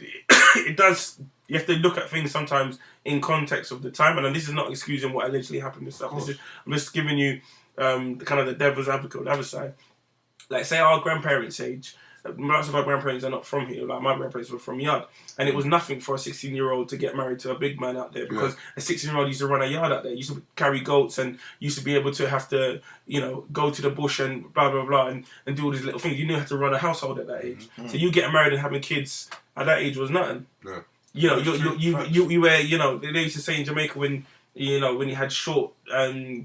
it does... You have to look at things sometimes in context of the time. And this is not excusing what allegedly happened and stuff. I'm just giving you kind of the devil's advocate on the other side. Like, say our grandparents' age, most of our grandparents are not from here. Like, my grandparents were from Yard. And it was nothing for a 16-year-old to get married to a big man out there because a 16-year-old used to run a yard out there. Used to carry goats and used to be able to have to, go to the bush and blah, blah, blah, and do all these little things. You knew how to run a household at that age. So you getting married and having kids at that age was nothing. Yeah. You wear, they used to say in Jamaica when you had short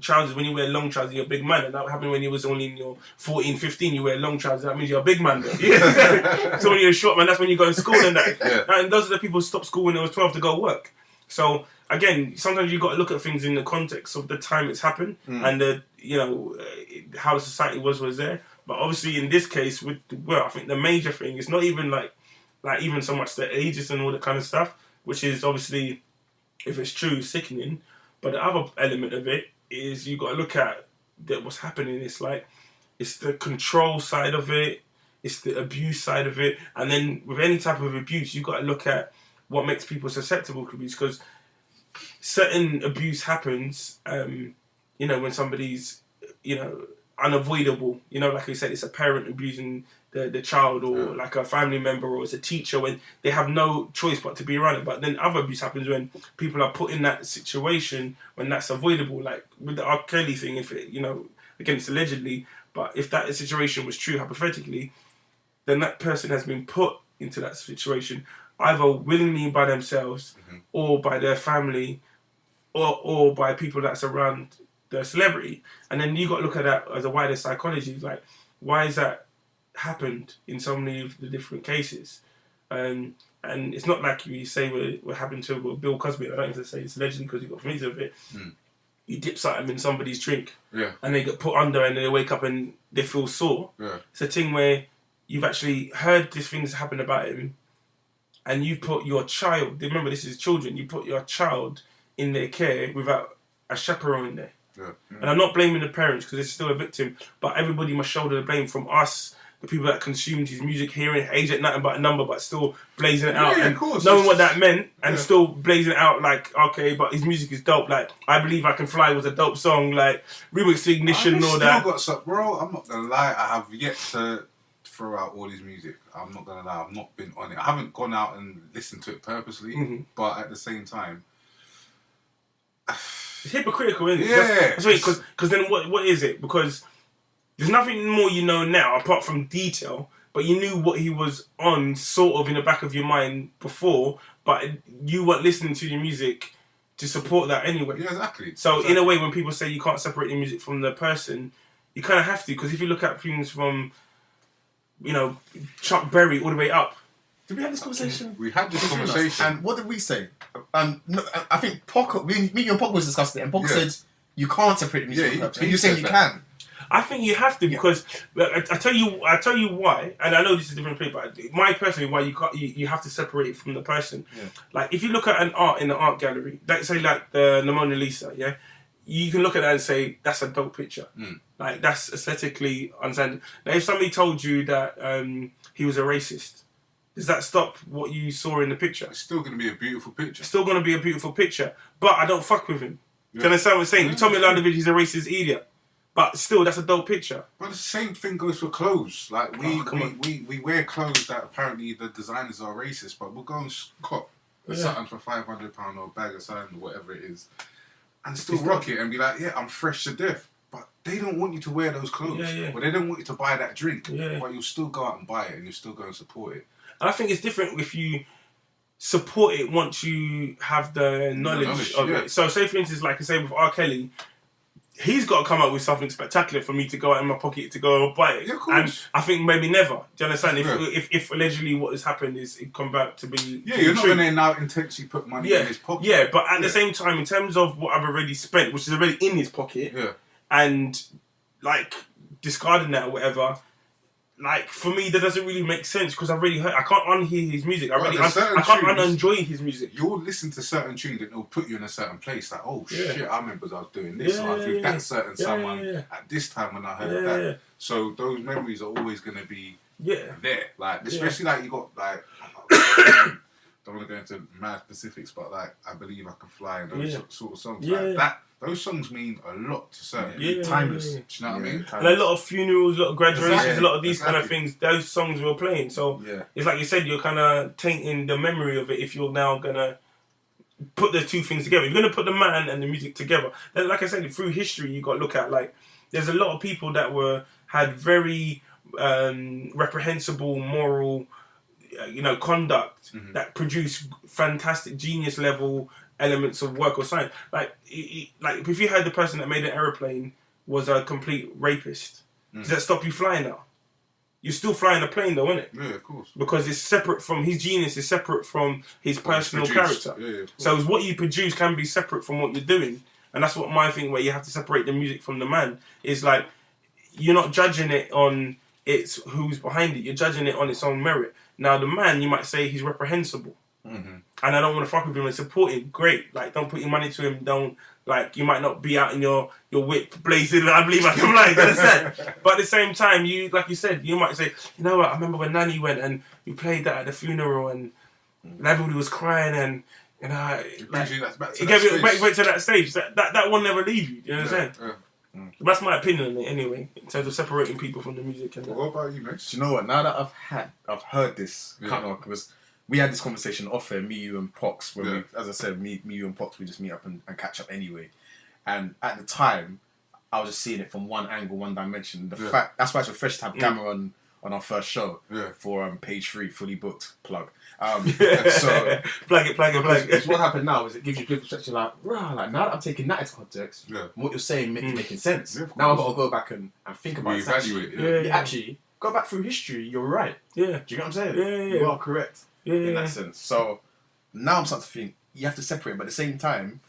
trousers, when you wear long trousers, you're a big man. And that happened when you was only in your 14, 15, you wear long trousers. That means you're a big man. So when you're a short man, that's when you go to school and that. Yeah. And those are the people who stopped school when they was 12 to go work. So again, sometimes you got to look at things in the context of the time it's happened and how the society was there. But obviously in this case, I think the major thing is not even like even so much the ages and all that kind of stuff, which is obviously, if it's true, sickening. But the other element of it is you got to look at what's happening. It's the control side of it, it's the abuse side of it, and then with any type of abuse, you got to look at what makes people susceptible to abuse, because certain abuse happens, when somebody's, unavoidable. Like I said, it's a parent abusing the child, or like a family member, or it's a teacher, when they have no choice but to be around it. But then other abuse happens when people are put in that situation when that's avoidable. Like with the R. Kelly thing, if it, again, it's allegedly, but if that situation was true hypothetically, then that person has been put into that situation either willingly by themselves or by their family or by people that's around the celebrity. And then you got to look at that as a wider psychology. Like, why is that happened in so many of the different cases? And it's not like you say what happened to Bill Cosby. I don't have to say it's allegedly because he got convicted of it. You dip something in somebody's drink and they get put under and they wake up and they feel sore. It's a thing where you've actually heard these things happen about him and you put your child, remember this is children, you put your child in their care without a chaperone there. And I'm not blaming the parents because they're still a victim, but everybody must shoulder the blame, from us, the people that consumed his music, hearing age ain't nothing but a number, but still blazing it out and knowing what that meant and still blazing it out like, okay, but his music is dope. Like, I Believe I Can Fly was a dope song, like Remix to Ignition and all that. Got some, bro, I'm not gonna lie, I have yet to throw out all his music. I'm not gonna lie, I've not been on it. I haven't gone out and listened to it purposely, but at the same time, it's hypocritical, isn't it? Yeah. That's because then what is it? Because there's nothing more you know now apart from detail, but you knew what he was on sort of in the back of your mind before, but you weren't listening to your music to support that anyway. Yeah, exactly. So in a way, when people say you can't separate your music from the person, you kind of have to, because if you look at things from, Chuck Berry all the way up. Did we have this conversation? We had this conversation. And what did we say? No, I think Poc, me and Poc was discussing it, and Poc said you can't separate the music from the person. And you're saying you can. I think you have to, because I tell you why, and I know this is a different thing, but my personally why you have to separate it from the person. Yeah. Like, if you look at an art in the art gallery, let's say like the Mona Lisa, you can look at that and say that's a dope picture. Like, that's aesthetically understandable. Now, if somebody told you that he was a racist, does that stop what you saw in the picture? It's still going to be a beautiful picture. It's still going to be a beautiful picture, but I don't fuck with him. Do you understand what I'm saying? You told me London he's a racist idiot. But still, that's a dope picture. But the same thing goes for clothes. Like we wear clothes that apparently the designers are racist, but we'll go and cop something for £500 or a bag of something or whatever it is, and still rock it and be like, yeah, I'm fresh to death. But they don't want you to wear those clothes, or they don't want you to buy that drink. But you'll still go out and buy it, and you'll still go and support it. And I think it's different if you support it once you have the knowledge of it. So, say for instance, like I say with R. Kelly. He's got to come up with something spectacular for me to go out in my pocket to go buy it. Yeah, of course. And I think maybe never. Do you understand? If allegedly what has happened is it come back to be... Yeah, you're not going to now intentionally put money in his pocket. Yeah, but at the same time, in terms of what I've already spent, which is already in his pocket, and like discarding that or whatever... Like, for me, that doesn't really make sense because I've already heard... I can't unhear his music. I can't unenjoy his music. You'll listen to certain tunes and it'll put you in a certain place. Like, oh, shit, I remember I was doing this. Or I was with that certain someone at this time when I heard that. So those memories are always going to be there. Like, especially, like, you got, like... don't want to go into mad specifics, but, like, I Believe I Can Fly and those sort of songs. Like, that... Those songs mean a lot to certain people. Timeless. Do you know what I mean? And a lot of funerals, a lot of graduations, a lot of these kind of things, those songs were playing. So it's like you said, you're kind of tainting the memory of it if you're now going to put the two things together. If you're going to put the man and the music together, then like I said, through history, you got to look at, like, there's a lot of people that had very reprehensible moral, conduct that produced fantastic genius level elements of work or science. Like if you heard the person that made an aeroplane was a complete rapist, does that stop you flying now? You're still flying a plane though, isn't it? Yeah, of course. Because it's separate from his genius, is separate from his personal character. Yeah, so what you produce can be separate from what you're doing. And that's what my thing, where you have to separate the music from the man, is like, you're not judging it on who's behind it, you're judging it on its own merit. Now the man, you might say he's reprehensible. And I don't want to fuck with him and support him. Great. Like, don't put your money to him. Don't, like, you might not be out in your whip blazing. I Believe I Can Fly. You understand? But at the same time, you, like you said, you might say, you know what, I remember when Nanny went and we played that at the funeral and everybody was crying and, it gave you back to that stage. That will never leave you. You know what I'm saying? That's my opinion on it anyway, in terms of separating people from the music. And what about you, Mase? Do you know what? Now that I've heard this, because we had this conversation off air, me, you, and Pox. When we, as I said, me, you, and Pox, we just meet up and catch up anyway. And at the time, I was just seeing it from one angle, one dimension. The fact that's why it's refreshing to have Gamma on our first show for page 3, fully booked plug. So plug it. Because what happened now is it gives you good perception. Like, rah, like now that I'm taking that into context, what you're saying making sense. Now I've got to go back and think about it. Evaluate. Actually, go back through history. You're right. Yeah. Do you get what I'm saying? Yeah. You are correct. In that sense. So now I'm starting to think you have to separate, but at the same time,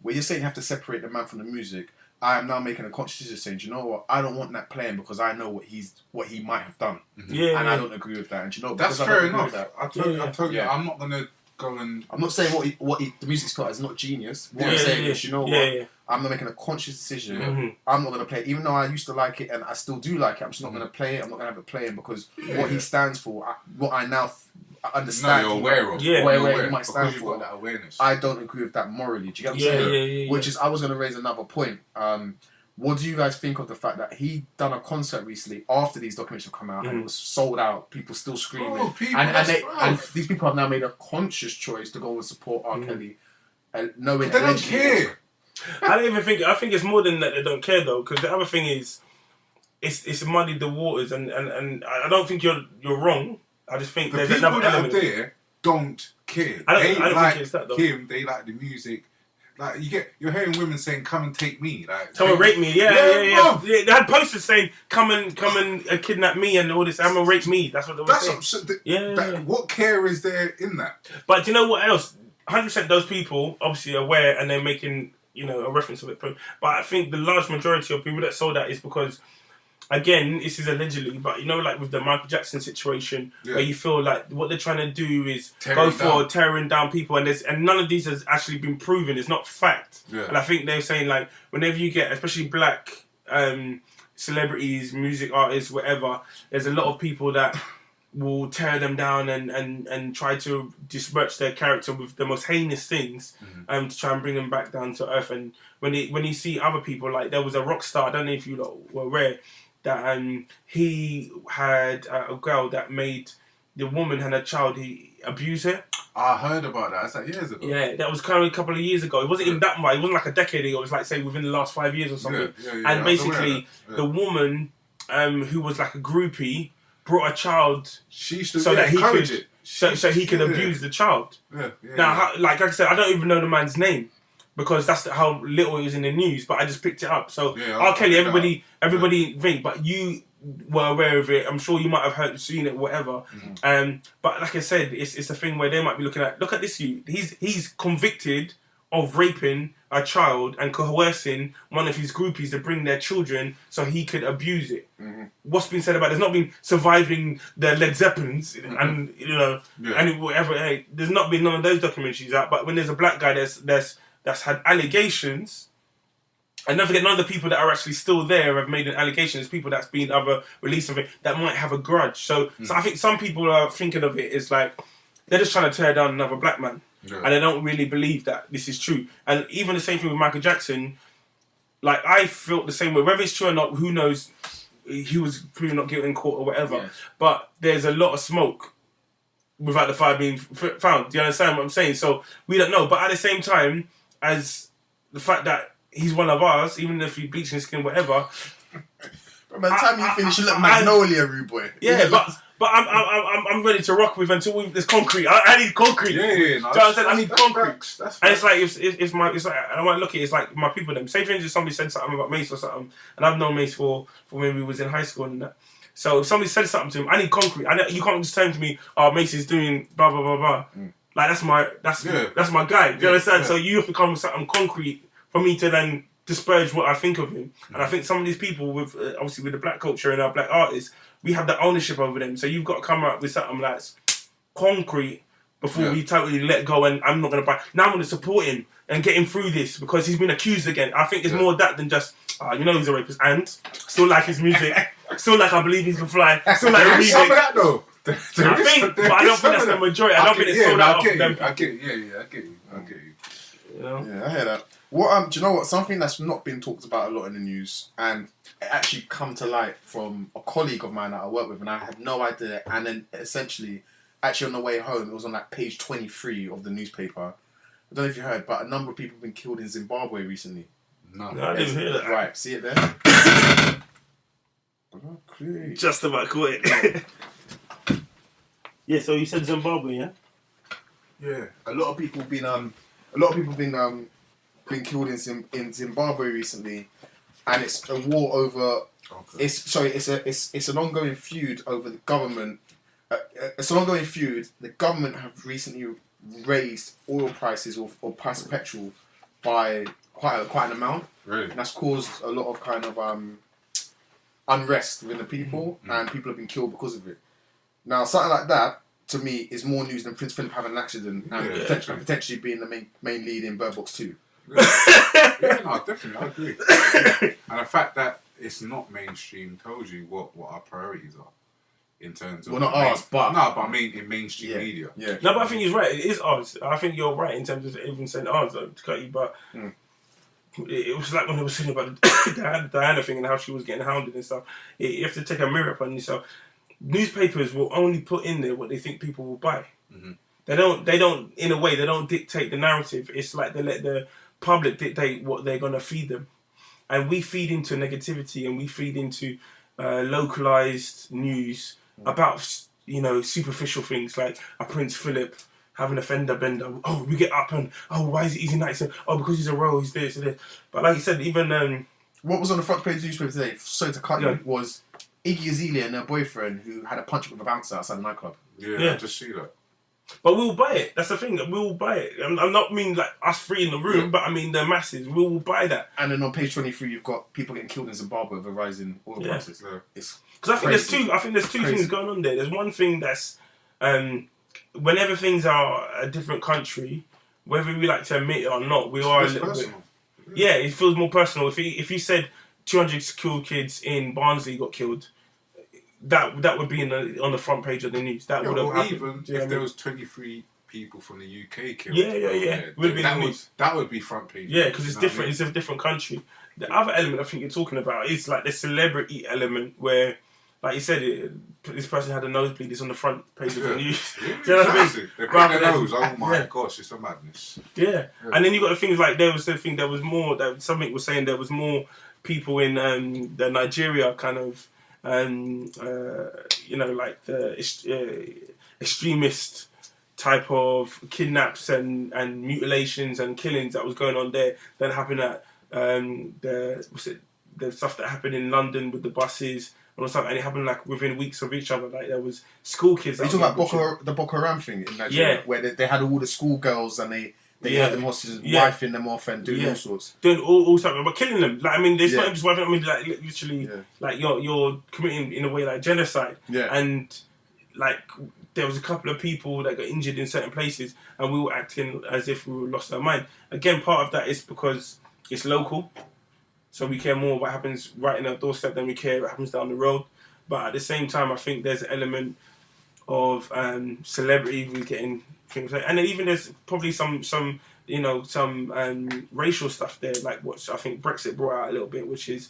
when you're saying you have to separate the man from the music, I am now making a conscious decision saying, do you know what, I don't want that playing because I know what he might have done. I don't agree with that. And do you know, that's fair enough. I told you, I'm not gonna go and... I'm not saying the music's got is not genius. What I'm saying is, you know what, I'm not making a conscious decision. I'm not gonna play it, even though I used to like it and I still do like it. I'm just not gonna play it. I'm not gonna have it playing because what he stands for, what I now understand. No, you're aware of. Where he might stand for. That awareness. I don't agree with that morally. Do you get what I'm saying? Which is, I was going to raise another point. What do you guys think of the fact that he done a concert recently after these documentaries have come out and it was sold out, people still screaming, and these people have now made a conscious choice to go and support R. Kelly, knowing they don't care. I don't even think. I think it's more than that they don't care though, because the other thing is, it's muddied the waters, and I don't think you're wrong. I just think there's another element. The people that are there don't care. I don't think it's that though. Him, they like the music. Like you're hearing women saying, "Come and take me." Like, come and rape me. Yeah. They had posters saying, "Come and kidnap me," and all this. I'm gonna rape me. That's what they were saying. What care is there in that? But do you know what else? 100% those people obviously are aware and they're making a reference of it. But I think the large majority of people that saw that is because, again, this is allegedly, but like with the Michael Jackson situation, where you feel like what they're trying to do is tearing down people, and none of these has actually been proven. It's not fact. And I think they're saying, like, whenever you get, especially black celebrities, music artists, whatever, there's a lot of people that will tear them down and try to disparage their character with the most heinous things to try and bring them back down to earth. And when you see other people, like there was a rock star, I don't know if you were aware, that he had a girl that made the woman and her child, he abused her. I heard about that. It's like years ago. Yeah, that was kind of a couple of years ago. It wasn't even that much. It wasn't like a decade ago. It was like, say, within the last 5 years or something. And basically, the woman who was like a groupie brought a child so that he could abuse the child. Now, like I said, I don't even know the man's name because that's how little it was in the news. But I just picked it up. So R. Kelly, everybody think, but you were aware of it. I'm sure you might have seen it, whatever. But like I said, it's a thing where they might be looking at. Look at this youth. He's convicted of raping a child and coercing one of his groupies to bring their children so he could abuse it. What's been said about there's not been surviving the Led Zeppelins and and whatever. Hey, there's not been none of those documentaries out. But when there's a black guy that's had allegations, and don't forget none of the people that are actually still there have made an allegation. There's people that's been either released of it that might have a grudge. So I think some people are thinking of it as like they're just trying to tear down another black man. And they don't really believe that this is true. And even the same thing with Michael Jackson, like I felt the same way. Whether it's true or not, who knows? He was proven not guilty in court or whatever. Yeah. But there's a lot of smoke without the fire being found. Do you understand what I'm saying? So we don't know. But at the same time, as the fact that he's one of us, even if he bleached his skin, whatever. By the time you finish, you look Magnolia, rude boy. Yeah, but I'm ready to rock with until there's concrete. I need concrete. I need concrete. That's and it's like it's like I might look at it, it's like my people them. Say for instance somebody said something about Mase or something, and I've known Mase for when we was in high school and that. So if somebody said something to him, I need concrete. You can't just tell to me, oh Mase is doing blah blah blah blah. Like that's my guy. Do you understand? So you have to come with something concrete for me to then disparage what I think of him. And I think some of these people with obviously with the black culture and our black artists, we have that ownership over them. So you've got to come up with something that's concrete before we totally let go and I'm not going to buy. Now I'm going to support him and get him through this because he's been accused again. I think it's more that than just, he's a rapist. And still like his music. Still like I believe he can fly. Still like his music. Some of that though. But I don't think that's the majority. I don't think it's sold out of them. I get you. You know? Yeah, I hear that. What do you know what? Something that's not been talked about a lot in the news, and it actually come to light from a colleague of mine that I work with, and I had no idea. And then essentially, actually on the way home, it was on like page 23 of the newspaper. I don't know if you heard, but a number of people have been killed in Zimbabwe recently. No, I didn't hear that. Right, see it there. Just about caught it. Yeah, so you said Zimbabwe, yeah? Yeah, a lot of people been killed in Zimbabwe recently, and it's a war over. Okay. It's an ongoing feud over the government. It's an ongoing feud. The government have recently raised oil prices or price of petrol by quite an amount. Really? And that's caused a lot of kind of unrest within the people, and people have been killed because of it. Now, something like that to me is more news than Prince Philip having an accident and potentially being the main lead in Bird Box 2. Definitely, I agree. And the fact that it's not mainstream tells you what our priorities are in terms of. Well, not ours, but I mean in mainstream media. Yeah. No, but I think he's right. It is ours. I think you're right in terms of even saying ours, though, to cut you. But it was like when they were saying about the Diana thing and how she was getting hounded and stuff. You have to take a mirror upon yourself. Newspapers will only put in there what they think people will buy. They don't. In a way, they don't dictate the narrative. It's like they let the public dictate what they're going to feed them, and we feed into negativity and we feed into localized news about superficial things like a Prince Philip having a fender bender. Oh, we get up and why is it easy night? Oh, because he's a row, he's this and this. But like you said, even what was on the front page of the newspaper today? Sorry to cut you. Was Iggy Azalea and her boyfriend who had a punch up with a bouncer outside the nightclub. Yeah, I just see that. But we'll buy it. That's the thing. We'll buy it. I'm not mean like us three in the room, but I mean the masses. We will buy that. And then on page 23, you've got people getting killed in Zimbabwe over rising oil prices. Because I think there's two things going on there. There's one thing that's whenever things are a different country, whether we like to admit it or not, we are a little bit. Yeah, it feels more personal. If you said 200 school kids in Barnsley got killed, that would be on the front page of the news. That would have happened. Even if there was 23 people from the UK killed. That would be front page. Yeah, because it's different. It's a different country. The other element I think you're talking about is like the celebrity element where, like you said, this person had a nosebleed. It's on the front page of the news. Do you know what I mean? They put their nose. Oh my gosh, it's a madness. Yeah, and then you got the things like there was more. That something was saying there was more people in the Nigeria kind of, like the extremist type of kidnaps and mutilations and killings that was going on there that happened at the stuff that happened in London with the buses and stuff, and it happened like within weeks of each other. Like there was school kids. Are you talking about the Boko Haram thing in Nigeria, where they had all the schoolgirls and they had them hostages, wifing them off and doing all sorts, doing all something, but killing them. Like I mean, it's not just wifing. I mean, like literally, like you're committing in a way like genocide. Yeah, and like. There was a couple of people that got injured in certain places and we were acting as if we lost our mind. Again, part of that is because it's local. So we care more what happens right in our doorstep than we care what happens down the road. But at the same time, I think there's an element of celebrity with getting things like... And then even there's probably some racial stuff there, like what I think Brexit brought out a little bit, which is,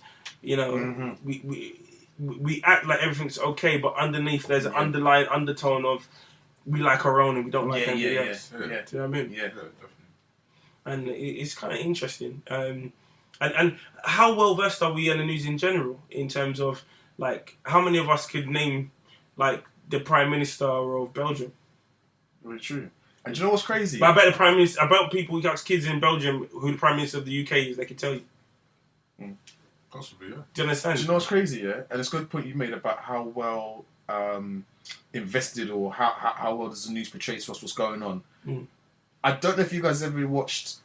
we act like everything's okay, but underneath there's an underlying undertone of we like our own and we don't like anybody else. Do you know what I mean? Yeah, definitely. And it's kind of interesting. And how well versed are we in the news in general in terms of like how many of us could name like the Prime Minister of Belgium? Very true. And do you know what's crazy? But I bet the Prime Minister, about people who got kids in Belgium who the Prime Minister of the UK is, they can tell you. Possibly, yeah. Do you understand? Do you know what's crazy, yeah? And it's a good point you made about how well invested or how well does the news portray to us what's going on. I don't know if you guys ever watched,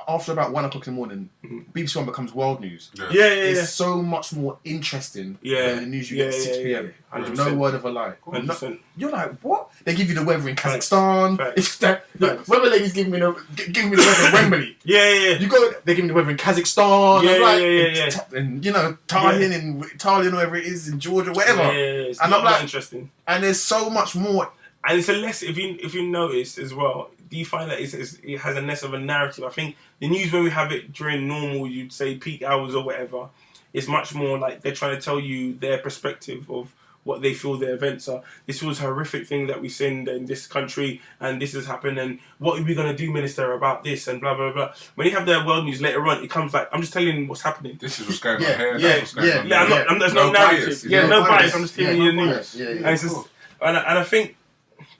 after about 1 o'clock in the morning, BBC One becomes world news. It's so much more interesting than the news you get at 6 p.m. And no word of a lie. You're like, what? They give you the weather in Kazakhstan. It's that the weather lady's giving me the weather in Wembley. You go, they give me the weather in Kazakhstan. And Tallinn and Tallinn, wherever it is, in Georgia, whatever. It's and I'm like, interesting. And there's so much more. And it's a less, if you notice as well, do you find that it has a less of a narrative? I think the news, when we have it during normal, you'd say peak hours or whatever, it's much more like they're trying to tell you their perspective of what they feel their events are. This was a horrific thing that we seen in this country, and this has happened, and what are we going to do, Minister, about this, and blah, blah, blah. When you have their world news later on, it comes like, I'm just telling you what's happening. This is what's going on here. There's no narrative. No bias. I'm just giving you the news. And it's just, and I think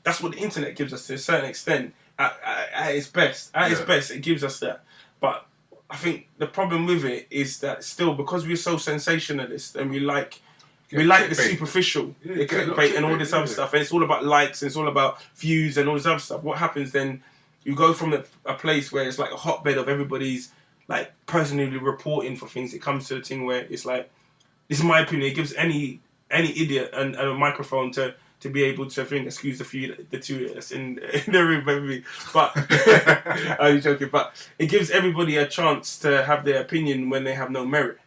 that's what the internet gives us to a certain extent. At its best, it gives us that. But I think the problem with it is that still, because we're so sensationalist and we like the superficial, the clickbait and all this other stuff, and it's all about likes and it's all about views and all this other stuff. What happens then? You go from a place where it's like a hotbed of everybody's like personally reporting for things. It comes to a thing where it's like, this is my opinion. It gives any idiot a microphone to be able to, I think, excuse the two of us in the room, maybe. But I'm joking. But it gives everybody a chance to have their opinion when they have no merit.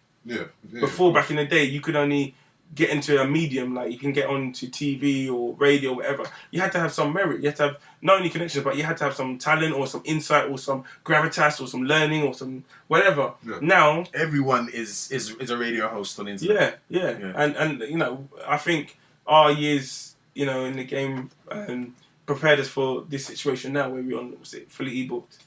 Before, back in the day, you could only get into a medium, like you can get onto TV or radio or whatever. You had to have some merit. You had to have not only connections, but you had to have some talent or some insight or some gravitas or some learning or some whatever. Now everyone is a radio host on the internet. And I think our years, in the game, prepared us for this situation now where we're on, fully e-booked,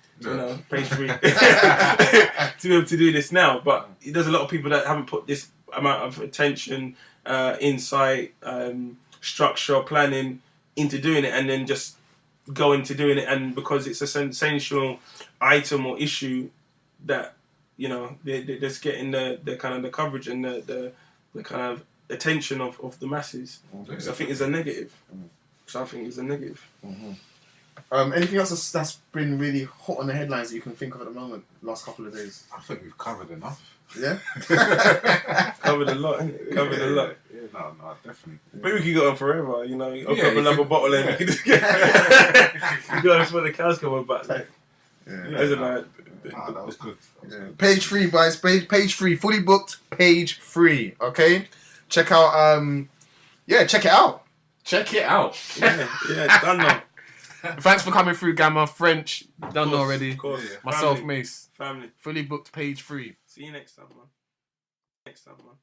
page 3, to be able to do this now. But there's a lot of people that haven't put this amount of attention, insight, structure, planning into doing it, and then just go into doing it. And because it's a sensational item or issue that, they're just getting the kind of the coverage and the kind of attention of the masses. So I think it's a negative. Anything else that's been really hot on the headlines that you can think of at the moment, last couple of days? I think we've covered enough. Yeah? Covered a lot. Yeah, no, definitely. Maybe we could go on forever, open up another bottle and you can just get you go before the cows come on back. That was good. Page 3, guys. Page 3, fully booked. Page 3. Okay, check out Yeah, check it out. Check it out. Yeah, done now. Thanks for coming through, Gamma. French, done already. Of course. Yeah. Myself, Family. Mase. Family. Fully booked, page 3. See you next time, man. Next time, man.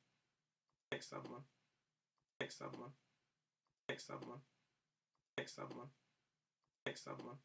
Next time, man. Next time, man. Next time, man. Next time, man. Next time, man.